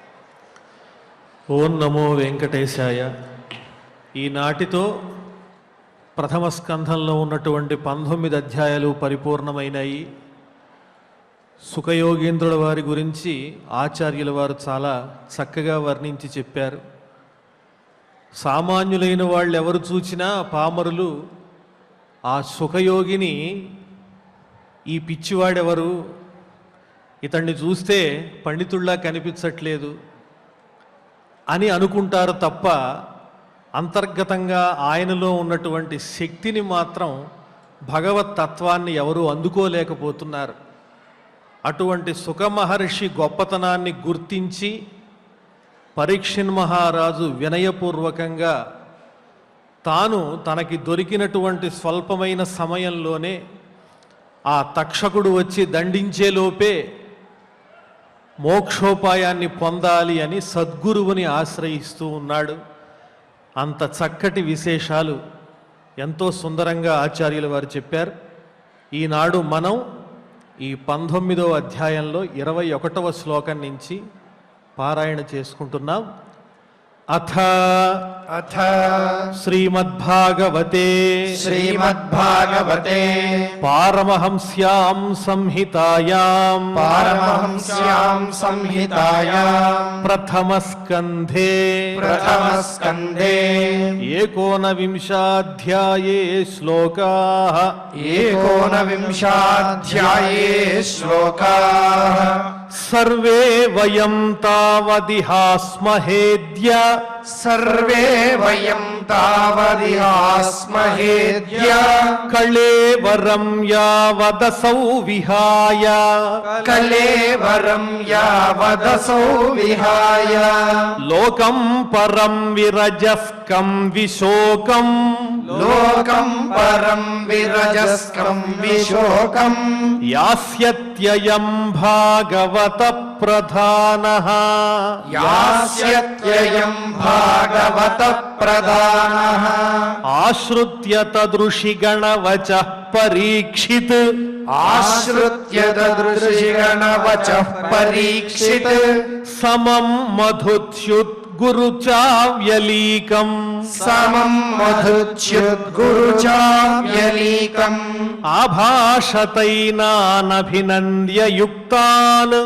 ఓం నమో వెంకటేశాయ. ఈనాటితో ప్రథమ స్కంధంలో ఉన్నటువంటి 19 అధ్యాయాలు పరిపూర్ణమైనాయి. సుఖయోగేంద్రుల వారి గురించి ఆచార్యుల వారు చాలా చక్కగా వర్ణించి చెప్పారు. సామాన్యులైన వాళ్ళు ఎవరు చూచినా పామరులు ఆ సుఖయోగిని, ఈ పిచ్చివాడెవరు, ఇతన్ని చూస్తే పండితుల్లా కనిపించట్లేదు అని అనుకుంటారు తప్ప అంతర్గతంగా ఆయనలో ఉన్నటువంటి శక్తిని మాత్రం, భగవత్ తత్వాన్ని ఎవరూ అందుకోలేకపోతున్నారు. అటువంటి సుఖమహర్షి గొప్పతనాన్ని గుర్తించి పరీక్షిన్ మహారాజు వినయపూర్వకంగా తాను తనకి దొరికినటువంటి స్వల్పమైన సమయంలోనే ఆ తక్షకుడు వచ్చి దండించేలోపే మోక్షోపాయాన్ని పొందాలి అని సద్గురువుని ఆశ్రయిస్తూ ఉన్నాడు. అంత చక్కటి విశేషాలు ఎంతో సుందరంగా ఆచార్యుల వారు చెప్పారు. ఈనాడు మనం ఈ 19వ అధ్యాయంలో 21వ శ్లోకం నుంచి పారాయణ చేసుకుంటున్నాం. అథ అథ శ్రీమద్భాగవతే శ్రీమద్భాగవతే పారమహంస్యాం సంహితాయాం పారమహంస్యాం సంహితాయాం ప్రథమ స్కంధే ప్రథమ స్కంధే 19 శ్లోకాః 19 శ్లోకాః సర్వే వయం తావదిహాస్మహేద్య సర్వే వయం తావదిహాస్మహేద్య కళేవరం యావదసౌ విహాయ కళేవరం యావదసౌ విహాయ లోకం పరం విరజస్కం విశోకం లోకం పరం విరజస్కం విశోకం యాస్యత్యయం భాగవత ప్రధానః యాస్యత్యయం భాగవత ప్రధానః ఆశ్రుత్య తదృషిగణవచః పరీక్షిత్ ఆశ్రుత్య దదృశిగణవచః పరీక్షిత్ సమం మధుచ్యుత్ గురుచావ్యలీకం సమం మధుచ్యుద్గురుచావ్యలీకం ఆభాషతైనానభినంద్య యుక్తాన్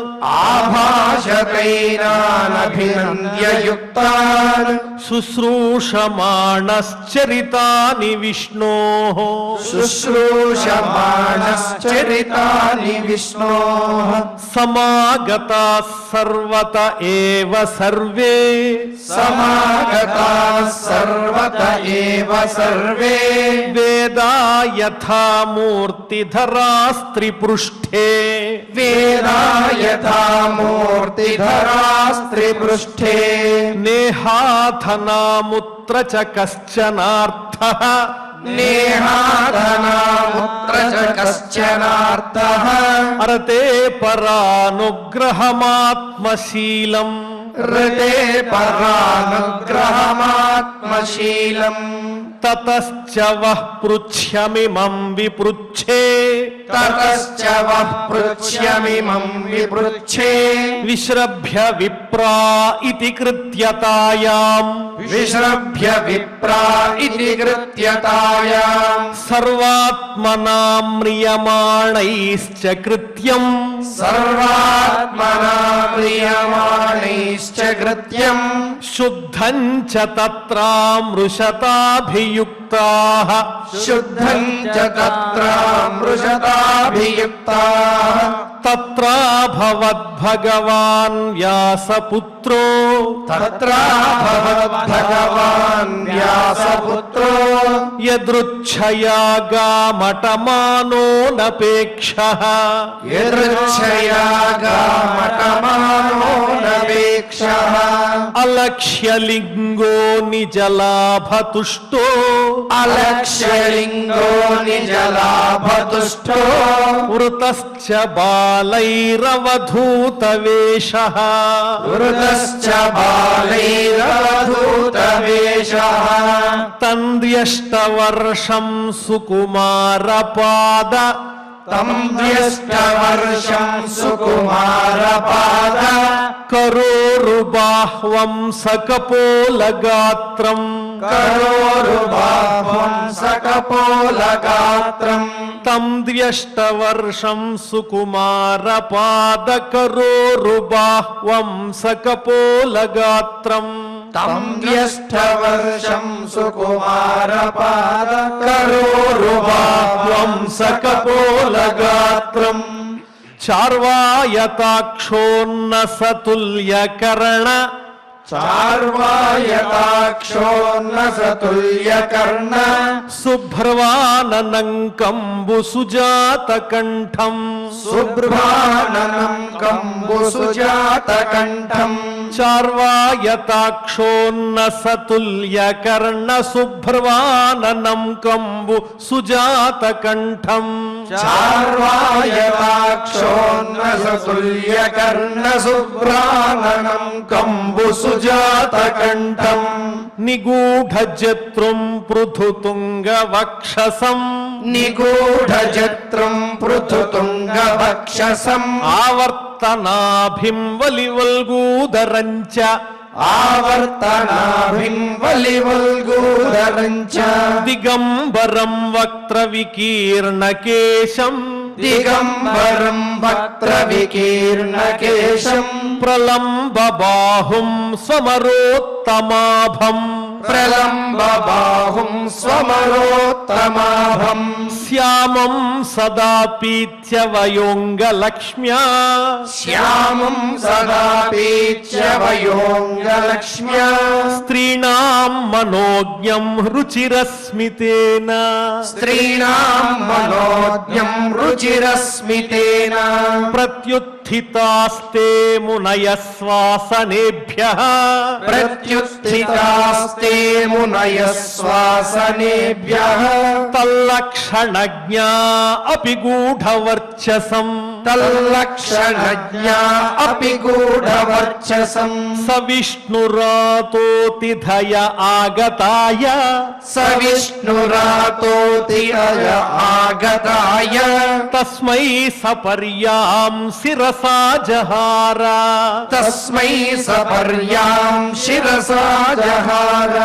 ఆభాషకైనానభినంద్య యుక్తాన్ శుశ్రూషమాణశ్చరితాని విష్ణోః శుశ్రూషమాణశ్చరితాని విష్ణోః సమాగతాః సర్వత ఏవ సర్వే సమాగతాః సర్వత ఏవ సర్వే వేదా యథా మూర్తిధరాస్త్రిపృష్ఠే వేదా యథా మూర్తిధరాస్త్రిపృష్ఠే నేహాధనాముత్ర చ కశ్చనార్థః నేహాధనాముత్ర చ కశ్చనార్థః అరతే పరానుగ్రహమాత్మశీలం హృదే పరానుగ్రహమాత్మశీలం తతశ్చ వః పృచ్ఛ్యమిమం విపృచ్ఛే తతశ్చ వః పృచ్ఛ్యమిమం విపృచ్ఛే విశ్రభ్య విప్రా ఇతి కృత్యతాయాం విశ్రభ్య విప్రా ఇతి కృత్యతాయాం సర్వాత్మనా మ్రియమాణైశ్చ కృత్యం సర్వాత్మనా ప్రియమాణైశ్చ కృత్యం శుద్ధం చ తత్రామృషతాభియుక్తాః శుద్ధం చ తత్రామృషతాభియుక్తాః తత్రాభవద్భగవాన్ వ్యాసపుత్రో తత్రాభవద్భగవాన్ వ్యాసపుత్రో యదృచ్ఛయా గామటమానో నపేక్షః యదృచ్ఛయా గామటమానో నవేక్షః అలక్ష్యలింగో నిజలాభతుష్టో అలక్ష్యలింగో నిజలాభతుష్టో వృతశ్చ బాలైరవధూతవేషః వృతశ్చ బాలైరవధూతవేషః తంద్యష్టవర్షం సుకుమారపాద తం ద్యష్టవర్షం సుకుమారపాద కరోరుబాహ్వం సకపోలగాత్రం కరోరుబాహ్వం సకపోలగాత్రం తం ద్యష్టవర్షం సుకుమారపాద కరోరుబాహ్వం సకపోలగాత్రం తం ద్యష్టవర్షం సుకుమారపాద కరోరుబాహ్వం సకపోలగాత్రం చార్వాయతాక్షోన్నసతుల్యకరణ చార్వాయతాక్షోన్నసతుల్యకర్ణ శుభ్రవాననంకంబు సుజాతకంఠం శుభ్రవాననం కంబు సుజాతకంఠం చార్వాయతాక్షోన్నసతుల్యకర్ణ శుభ్రవాననం కంబు సుజాతకంఠం చార్వాయతాక్షోన్నసతుల్యకర్ణ శుభ్రాననం కంబు సుజాతకంఠం నిగూఢజత్రుం పృథుతుంగవక్షసం నిగూఢజత్రం పృథుతుంగవక్షసం ఆవర్తనాభిం వలివల్గూదరంచ ఆవర్తనాభిం వలివల్గూదరంచ దిగంబరం వక్త్రవికీర్ణకేశం దిగంబరం వక్త్రవికీర్ణకేశం ప్రలంబబాహుం స్వమరోత్తమాభం ప్రలంబబాహుం స్వమరోత్తమాభం శ్యామం సదా పీత్యవయోంగలక్ష్మ్యా శ్యామం సదా పీత్యవయోంగలక్ష్మ్యా స్త్రీణాం మనోజ్ఞం రుచిరస్మితేన స్త్రీణాం మనోజ్ఞం రుచిరస్మితేన ప్రత్యుత్థితాస్తే మునయశ్వాసనేభ్యః ప్రత్యుత్థితాస్తే మునయశ్వాసనేభ్యః తల్లక్షణజ్ఞా అపి గూఢవర్చసం తల్లక్షణజ్ఞా అపి గూఢవర్చసం సవిష్ణురాతోతిథయ ఆగతాయ సవిష్ణురాతోతి అయ ఆగతాయ తస్మై సపర్యాం శిరసా జహార తస్మై సపర్యాం శిరసా జహార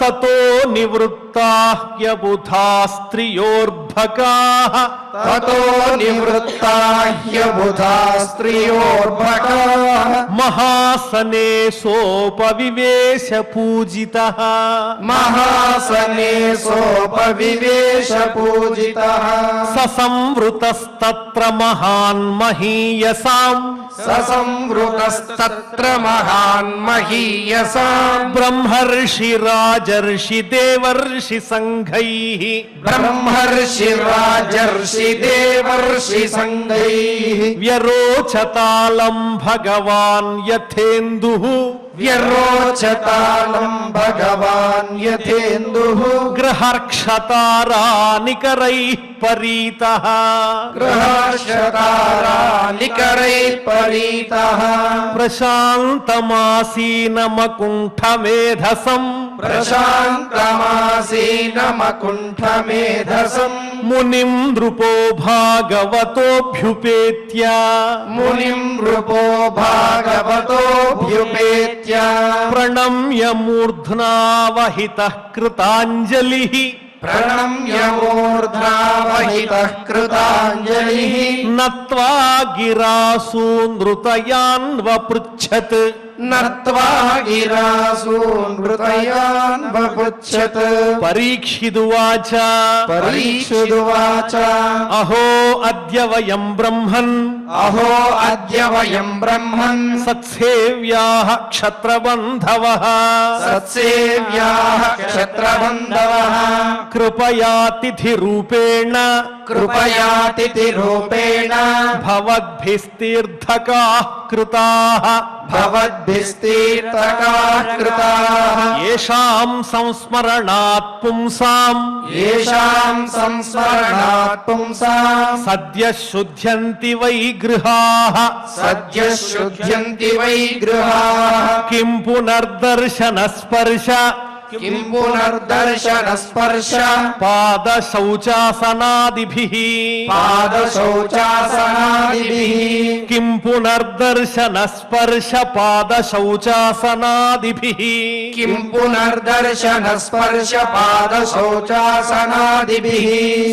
తతో నివృత్తాహ్యబుధా స్త్రియోర్భకాః తతో నివృత్తా హ్యబుధా స్త్రియోర్భకాః మహాసనే సోపవివేశ పూజితః మహాసనే సోపవివేశ పూజితః ససంవృతస్తత్ర మహాన్ మహీయసాం ససంవృతస్తత్ర మహాన్ మహీయసాం బ్రహ్మర్షి రాజర్షి దేవర్షి సంఘైః బ్రహ్మర్షి రాజర్షి దేవర్షి సంఘైః వ్యరోచతాళం భగవాన్ యథేందుః వ్యరోచతాళం భగవాన్ యథేందుః గ్రహర్క్షతారానికరైః పరీతః గ్రహశతారానికరైః పరీతః ప్రశాంతమాసీనమకుంఠమేధసం ప్రశాంతమాసీనమకుంఠమేధసం మునిం నృపో భాగవతోభ్యుపేత్య మునిం నృపో భాగవతోభ్యుపేత్య ప్రణమ్య మూర్ధ్నావహితః కృతాంజలిః ప్రణమ్య మూర్ధ్నావహితః కృతాంజలిః నత్వా గిరాసూ నృతయాన్వపృచ్ఛత్ నత్వా గిరాసూ నృతయాన్ వపృచ్ఛత్ పరీక్షిదువాచ పరీక్షుదువాచ అహో అద్య వయం బ్రహ్మన్ అహో అద్య వయం బ్రహ్మన్ సత్సేవ్యాః క్షత్రబంధవః సత్సేవ్యాః క్షత్రబంధవః కృపయాతిథిరూపేణ కృపయాతిథిరూపేణ భవద్భిస్తీర్థకాః కృతాః భవద్భిస్తీర్థకాః కృతాః యేషాం సంస్మరణాత్ పుంసాం యేషాం సంస్మరణాత్ పుంసాం సద్యః శుద్ధ్యంతి వై గృహాః సద్యః శుద్ధ్యంతి వై గృహాః కిం పునర్దర్శన స్పర్శ కిం పునర్దర్శన స్పర్శ పాదశౌచాసనాదిభిః పాదశౌచాసనాదిభిః కిం పునర్దర్శన స్పర్శ పాదశౌచాసనాదిభిః కిం పునర్దర్శన స్పర్శ పాదశౌచాసనాదిభిః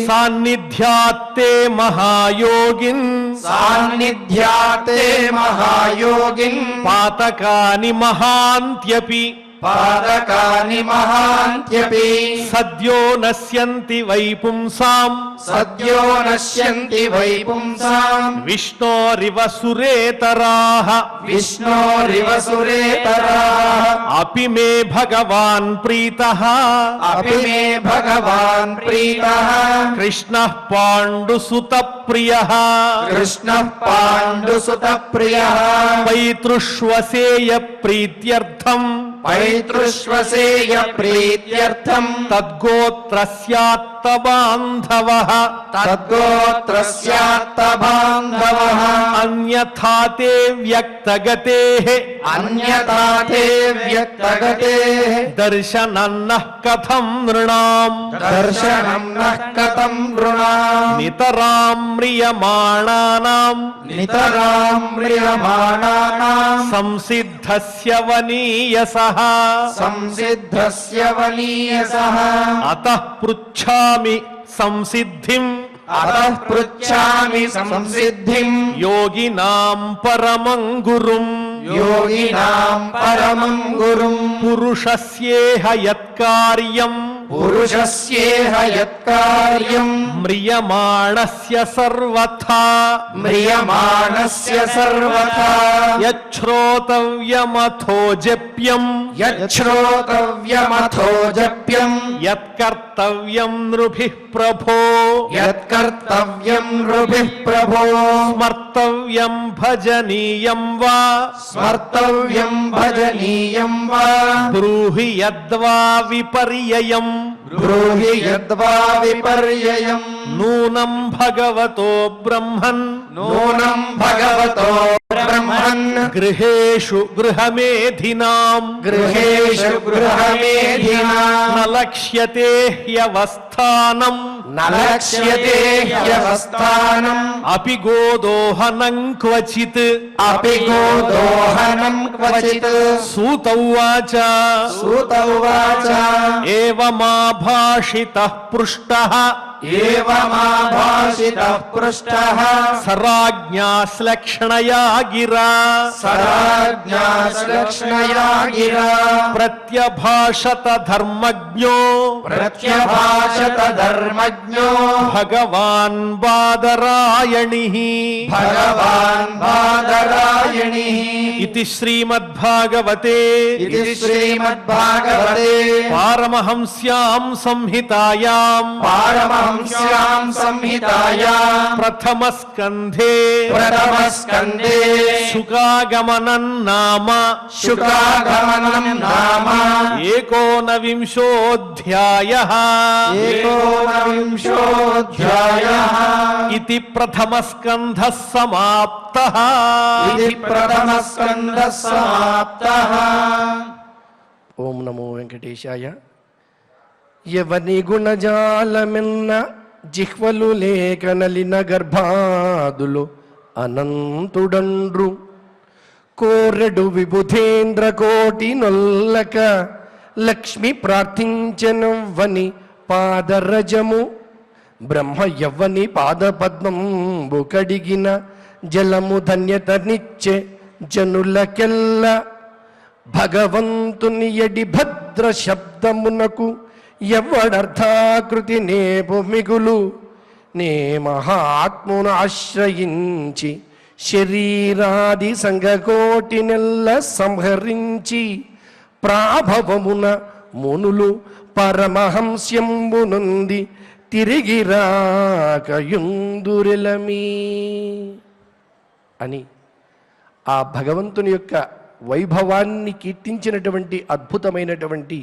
సాన్నిధ్యాత్తే మహాయోగిన్ సాన్నిధ్యాతే మహాయోగిన్ పాతకాని మహాంత్యపి పాదకాని మహాంత్యపి సద్యో నశ్యంతి వై పుంసాం సద్యో నశ్యంతి వై పుంసాం విష్ణోరివ సురేతరాః విష్ణోరివ సురేతరాః అపి మే భగవాన్ ప్రీతః అపి మే భగవాన్ ప్రీతః కృష్ణః పాండుసుత ప్రియః కృష్ణః పాండుసుత ప్రియః పైతృష్వసేయ ప్రీత్యర్థం పైతృష్వసేయ ప్రీత్యర్థం తద్గోత్రస్యాత్తబాంధవః తద్గోత్రస్యాత్తబాంధవః అన్యథా తే వ్యక్తగతేః అన్యథా తే వ్యక్తగతేః దర్శనన్నః కథం నృణాం దర్శనం నః కథం నృణాం నితరాం మ్రియమాణానాం నితరాం మ్రియమాణానాం సంసిద్ధస్య వనీయసః సంసిద్ధస్య వనీయసః అతః పృచ్ఛామి సంసిద్ధిం అతః పృచ్ఛామి సంసిద్ధిం యోగినాం పరమం గురుం యోగినాం పరమం గురుం పురుషస్యేహ యత్కార్యం పురుషస్యేహ యత్కార్యం మ్రియమాణస్య సర్వథా మ్రియమాణస్య సర్వథా యచ్ఛ్రోతవ్యమథో జప్యం యచ్ఛ్రోతవ్యమథో జప్యం యత్కర్తవ్యం నృభిః ప్రభో యత్కర్తవ్యం నృభిః ప్రభో స్మర్తవ్యం భజనీయం వా స్మర్తవ్యం భజనీయం వా బ్రూహి యద్వా విపర్యయం బ్రూహి యద్వా విపర్యయం నూనం భగవతో బ్రహ్మన్ నూనం భగవతో బ్రహ్మన్ గృహేషు గృహమేధినాం గృహేషు గృహమేధినాం నలక్ష్యతే హ్యవస్థానం నలక్ష్యతే హ్యవస్థానం అపి గోదోహనం క్వచిత్ అపి గోదోహనం క్వచిత్ సూత ఉవాచ సూత ఉవాచ ఏవమాభాషితః పృష్టః ఏవమాభాషితః పృష్టః సరాజ్ఞా శ్లక్ష్ణయా గిరా సరాజ్ఞా శ్లక్ష్ణయా గిరా ప్రత్యభాషత ధర్మజ్ఞో ప్రత్యభాషత ధర్మజ్ఞో భగవాన్ బాదరాయణిః భగవాన్ బాదరాయణిః ఇది శ్రీమద్భాగవతే ఇది శ్రీమద్భాగవతే పారమహంస్యాం సంహితాయాం పారమహంస్యాం సంహితాయాం ప్రథమస్కంధే ప్రథమస్కందే శుకాగమనం నామ శుకాగమనం నామ ఏకోనవింశోऽధ్యాయः ఏకోనవింశోऽధ్యాయः ఇది ప్రథమస్కంధः సమాప్తः ఇది ప్రథమస్కందః సమాప్తః. ఓం నమో వెంకటేశాయ. ఎవని గుణజాలమిన్న జిహ్వలు లేఖనలిన గర్భాదులు అనంతుడండ్రు కోరెడు విబుధేంద్ర కోటి నొల్లక లక్ష్మి ప్రార్థించనవ్వని పాదరజము బ్రహ్మ యవ్వని పాదపద్మంబు కడిగిన జలము ధన్యతనిచ్చే జనులకెల్ల భగవంతుని ఎడి భద్ర శబ్దమునకు ఎవ్వడర్థాకృతి నేపు మిగులు నే మహాత్మును ఆశ్రయించి శరీరాది సంగకోటి నెల్ల సంహరించి ప్రాభవమున మునులు పరమహంస్యంబునుంది తిరిగి రాకయుందురెలమీ అని ఆ భగవంతుని యొక్క వైభవాన్ని కీర్తించినటువంటి అద్భుతమైనటువంటి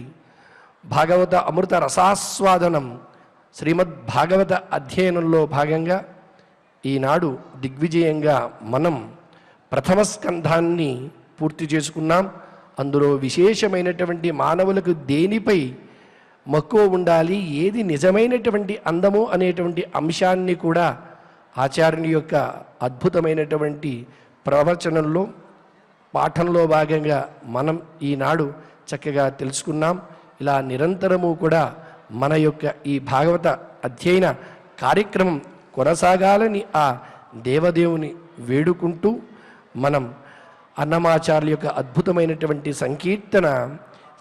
భాగవత అమృత రసాస్వాదనం శ్రీమద్ భాగవత అధ్యయనంలో భాగంగా ఈనాడు దిగ్విజయంగా మనం ప్రథమ స్కంధాన్ని పూర్తి చేసుకున్నాం. అందులో విశేషమైనటువంటి మానవులకు దేనిపై మక్కువ ఉండాలి, ఏది నిజమైనటువంటి అందము అనేటువంటి అంశాన్ని కూడా ఆచార్యుని యొక్క అద్భుతమైనటువంటి ప్రవచనంలో పాఠంలో భాగంగా మనం ఈనాడు చక్కగా తెలుసుకున్నాం. ఇలా నిరంతరము కూడా మన యొక్క ఈ భాగవత అధ్యయన కార్యక్రమం కొనసాగాలని ఆ దేవదేవుని వేడుకుంటూ మనం అన్నమాచార్యుల యొక్క అద్భుతమైనటువంటి సంకీర్తన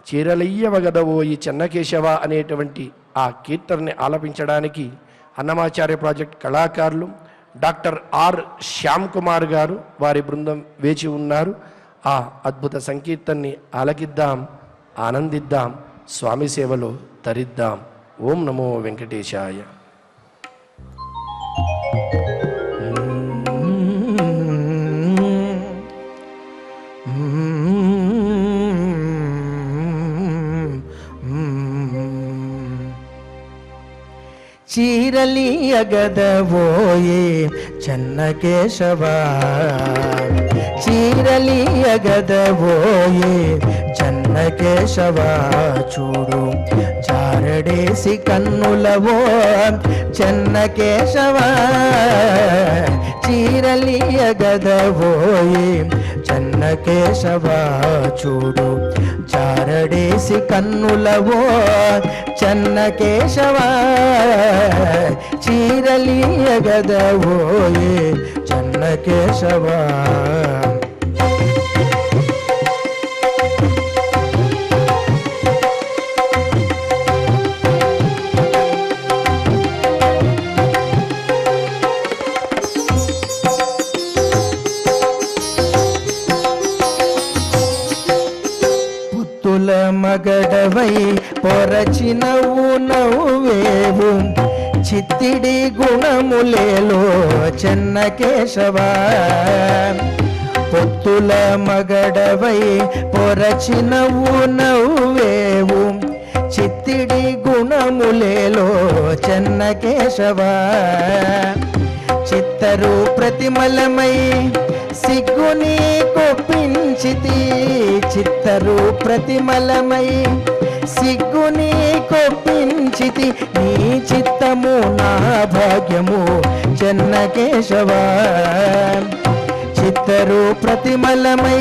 చీరలయ్యవగదవోయి చెన్నకేశవ అనేటువంటి ఆ కీర్తనని ఆలపించడానికి అన్నమాచార్య ప్రాజెక్ట్ కళాకారులు డాక్టర్ ఆర్ శ్యామ్ కుమార్ గారు వారి బృందం వేచి ఉన్నారు. ఆ అద్భుత సంకీర్తనని ఆలకిద్దాం, ఆనందిద్దాం, స్వామి సేవలో తరిద్దాం. ఓం నమో వెంకటేశాయ. చీరలియగదవోయే చెన్నకేశవ చీరలియగదవోయే చెన్నకేశవ చూడు చారడేసి కన్నులవో చెన్నకేశవ చీరలియగదవోయే చెన్నకేశవ చూడు చారడేసి కన్నులవో చెన్నకేశవ చీరలియగదవోయే చెన్నకేశవ. మగడవై పొరచినవు నవ్వేవు చిత్తిడి గుణములేలో చెన్నకేశవ పొత్తుల మగడవై పొరచినవు నవ్వేవు చిత్తిడి గుణము గుణములేలో చెన్న కేశవ చిత్తరు ప్రతిమలమై సిగ్గుని కొప్పించితి చిత్తరు ప్రతిమలమై సిగ్గుని కొప్పించితి నీ చిత్తము నా భాగ్యము చెన్న కేశవ చిత్తరు ప్రతిమలమై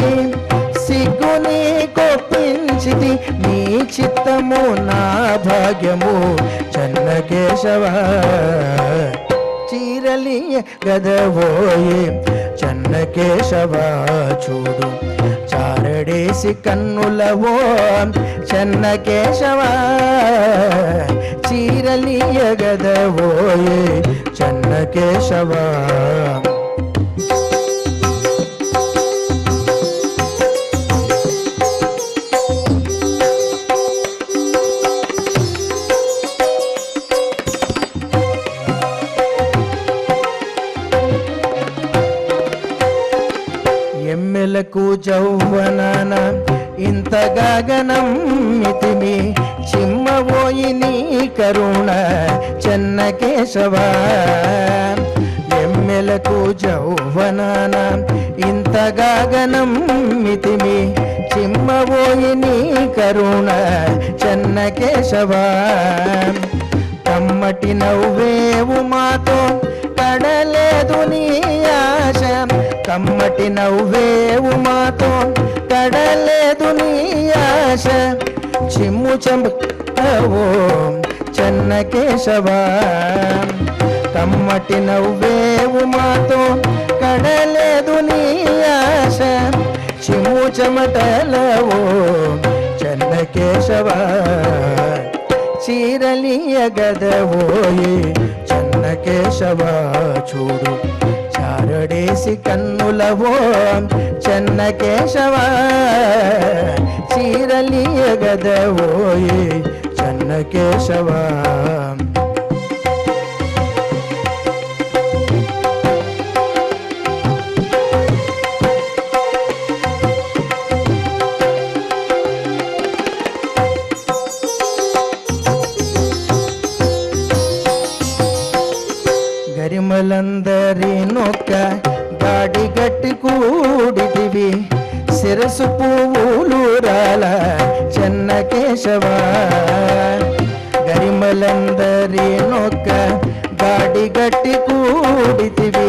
సిగ్గుని కొప్పించితి నీ చిత్తము నా భాగ్యము చెన్న కేశవ చీరలియ గదవోయే చెన్న కేశవ చూడు చారడేసి కన్నులవో చెన్న కేశవ చీరలియ గదవోయే చెన్న కేశవ ఎమ్మెలకు జౌవనాన ఇంత గగనం మితిమి చిమ్మబోయి నీ కరుణ చెన్న కేశవ ఎమ్మెలకు జౌవనాన ఇంత గగనం మితిమి చిమ్మబోయి నీ కరుణ చెన్న కేశవ కమ్మటి నవ్వేవు మాతో కడలేదు నీ ఆశ కమ్మటి నవ్వేవు మాతో కడలేదు నీ ఆశ చిమ్ము చెంబవో చెన్న కేశవ కమ్మటి నవ్వేవు మాతో కడలేదు నీ ఆశ చిమ్ము చెమటలవో చెన్న కేశవ చీరలియ గదవోయే చెన్న కేశవ చూడు చారడేసి కన్నులవో చెన్న కేశవ చీరలియ గదవోయే చెన్న కేశవ గరిమలందరి నొక్క గాడి గట్టి కూడిదివి శిరసు పువ్వులు రాల చెన్న కేశవ గరిమలందరి నొక్క గాడి గట్టి కూడితివి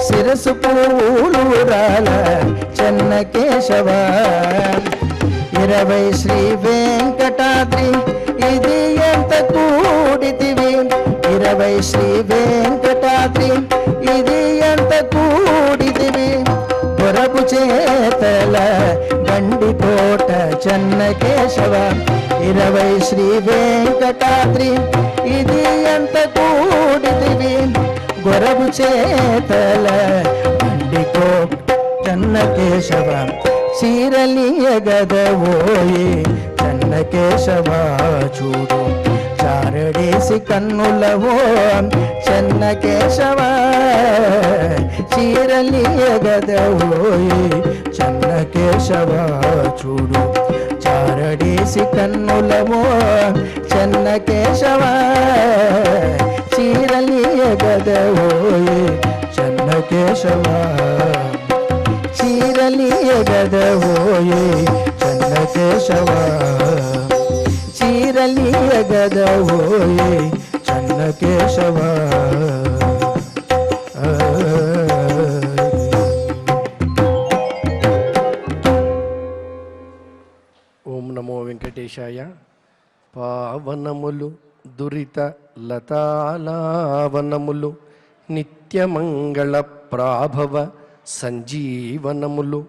శిరసు పువ్వులు రాల చెన్న కేశవ 20 శ్రీ వెంకటాద్రి ఇది ఎంత కూడితివి 20 శ్రీ వెంకటాద్రి ఇది ఎంత కూడితివి గొరపు చేతల గండికోట చెన్న కేశవ 20 శ్రీ వెంకటాద్రి ఇది ఎంత కూడితివి గొరపు చేతల గండికోట చెన్న కేశవ చీరలియ గదవోయే చెన్న కేశవ చూడు చారడేసి కన్నులవో చెన్న కేశవ చీరలియ గదవోయే చెన్న కేశవ చూడు చారడేసి కన్నులవో చెన్న కేశవ చీరలియ గదవోయే చెన్న కేశవ చీరలియ గదవోయే చెన్న కేశవ చీరలియ గదవోయే చెన్న కేశవ ఓం నమో వెంకటేశాయ. పావనములు దురిత లతాలావనములు నిత్యమంగళ ప్రాభవ సంజీవనములు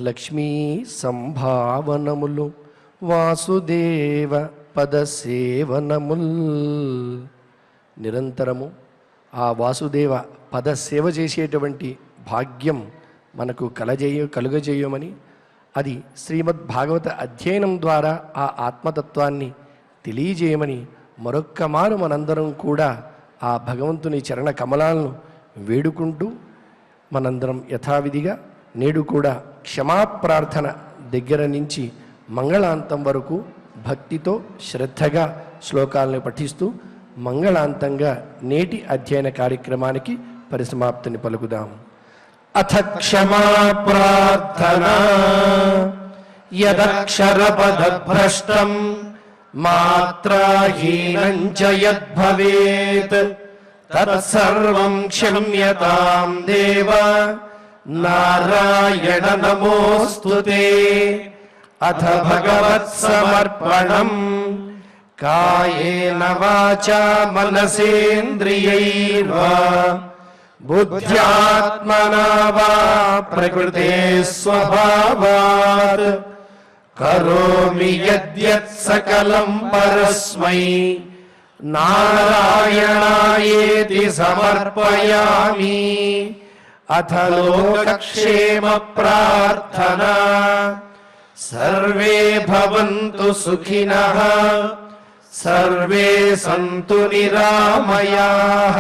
లక్ష్మీ సంభావనములు వాసుదేవ పదసేవనముల్. నిరంతరము ఆ వాసుదేవ పదసేవ చేసేటువంటి భాగ్యం మనకు కలుగజేయమని, అది శ్రీమద్ భాగవత అధ్యయనం ద్వారా ఆ ఆత్మతత్వాన్ని తెలియజేయమని మరొక్క మారు మనందరం కూడా ఆ భగవంతుని చరణ కమలాలను వేడుకుంటూ మనందరం యథావిధిగా నేడు కూడా క్షమాప్రార్థన దగ్గర నుంచి మంగళాంతం వరకు భక్తితో శ్రద్ధగా శ్లోకాలను పఠిస్తూ మంగళాంతంగా నేటి అధ్యయన కార్యక్రమానికి పరిసమాప్తిని పలుకుదాం. అథ క్షమా ప్రార్థనా యదక్షరపదభ్రష్టం మాత్రాహీనం చ యద్భవేత్ తత్సర్వం క్షమ్యతాం దేవ నారాయణ నమోస్తుతే. అథ భగవత్సమర్పణం కాయేన వాచా మనసేంద్రియైర్వా బుద్ధ్యాత్మనా వా ప్రకృతే స్వభావాత్ కరోమి యద్యత్ సకలం పరస్మై నారాయణాయేతి సమర్పయామి. అథ లోకక్షేమ ప్రార్థనా సర్వే భవంతు సుఖినః సర్వే సంతు నిరామయాః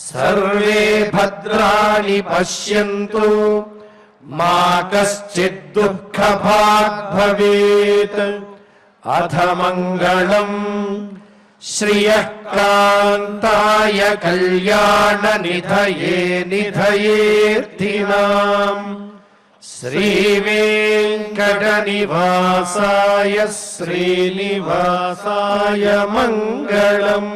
సర్వే భద్రాణి పశ్యంతు మా కశ్చిద్ దుఃఖభాగ్ భవేత్. అథ మంగళం శ్రియః కాంతాయ కళ్యాణ నిధయే నిధయేర్థినాం శ్రీ వెంకట నివాసాయ శ్రీనివాసాయ మంగళం.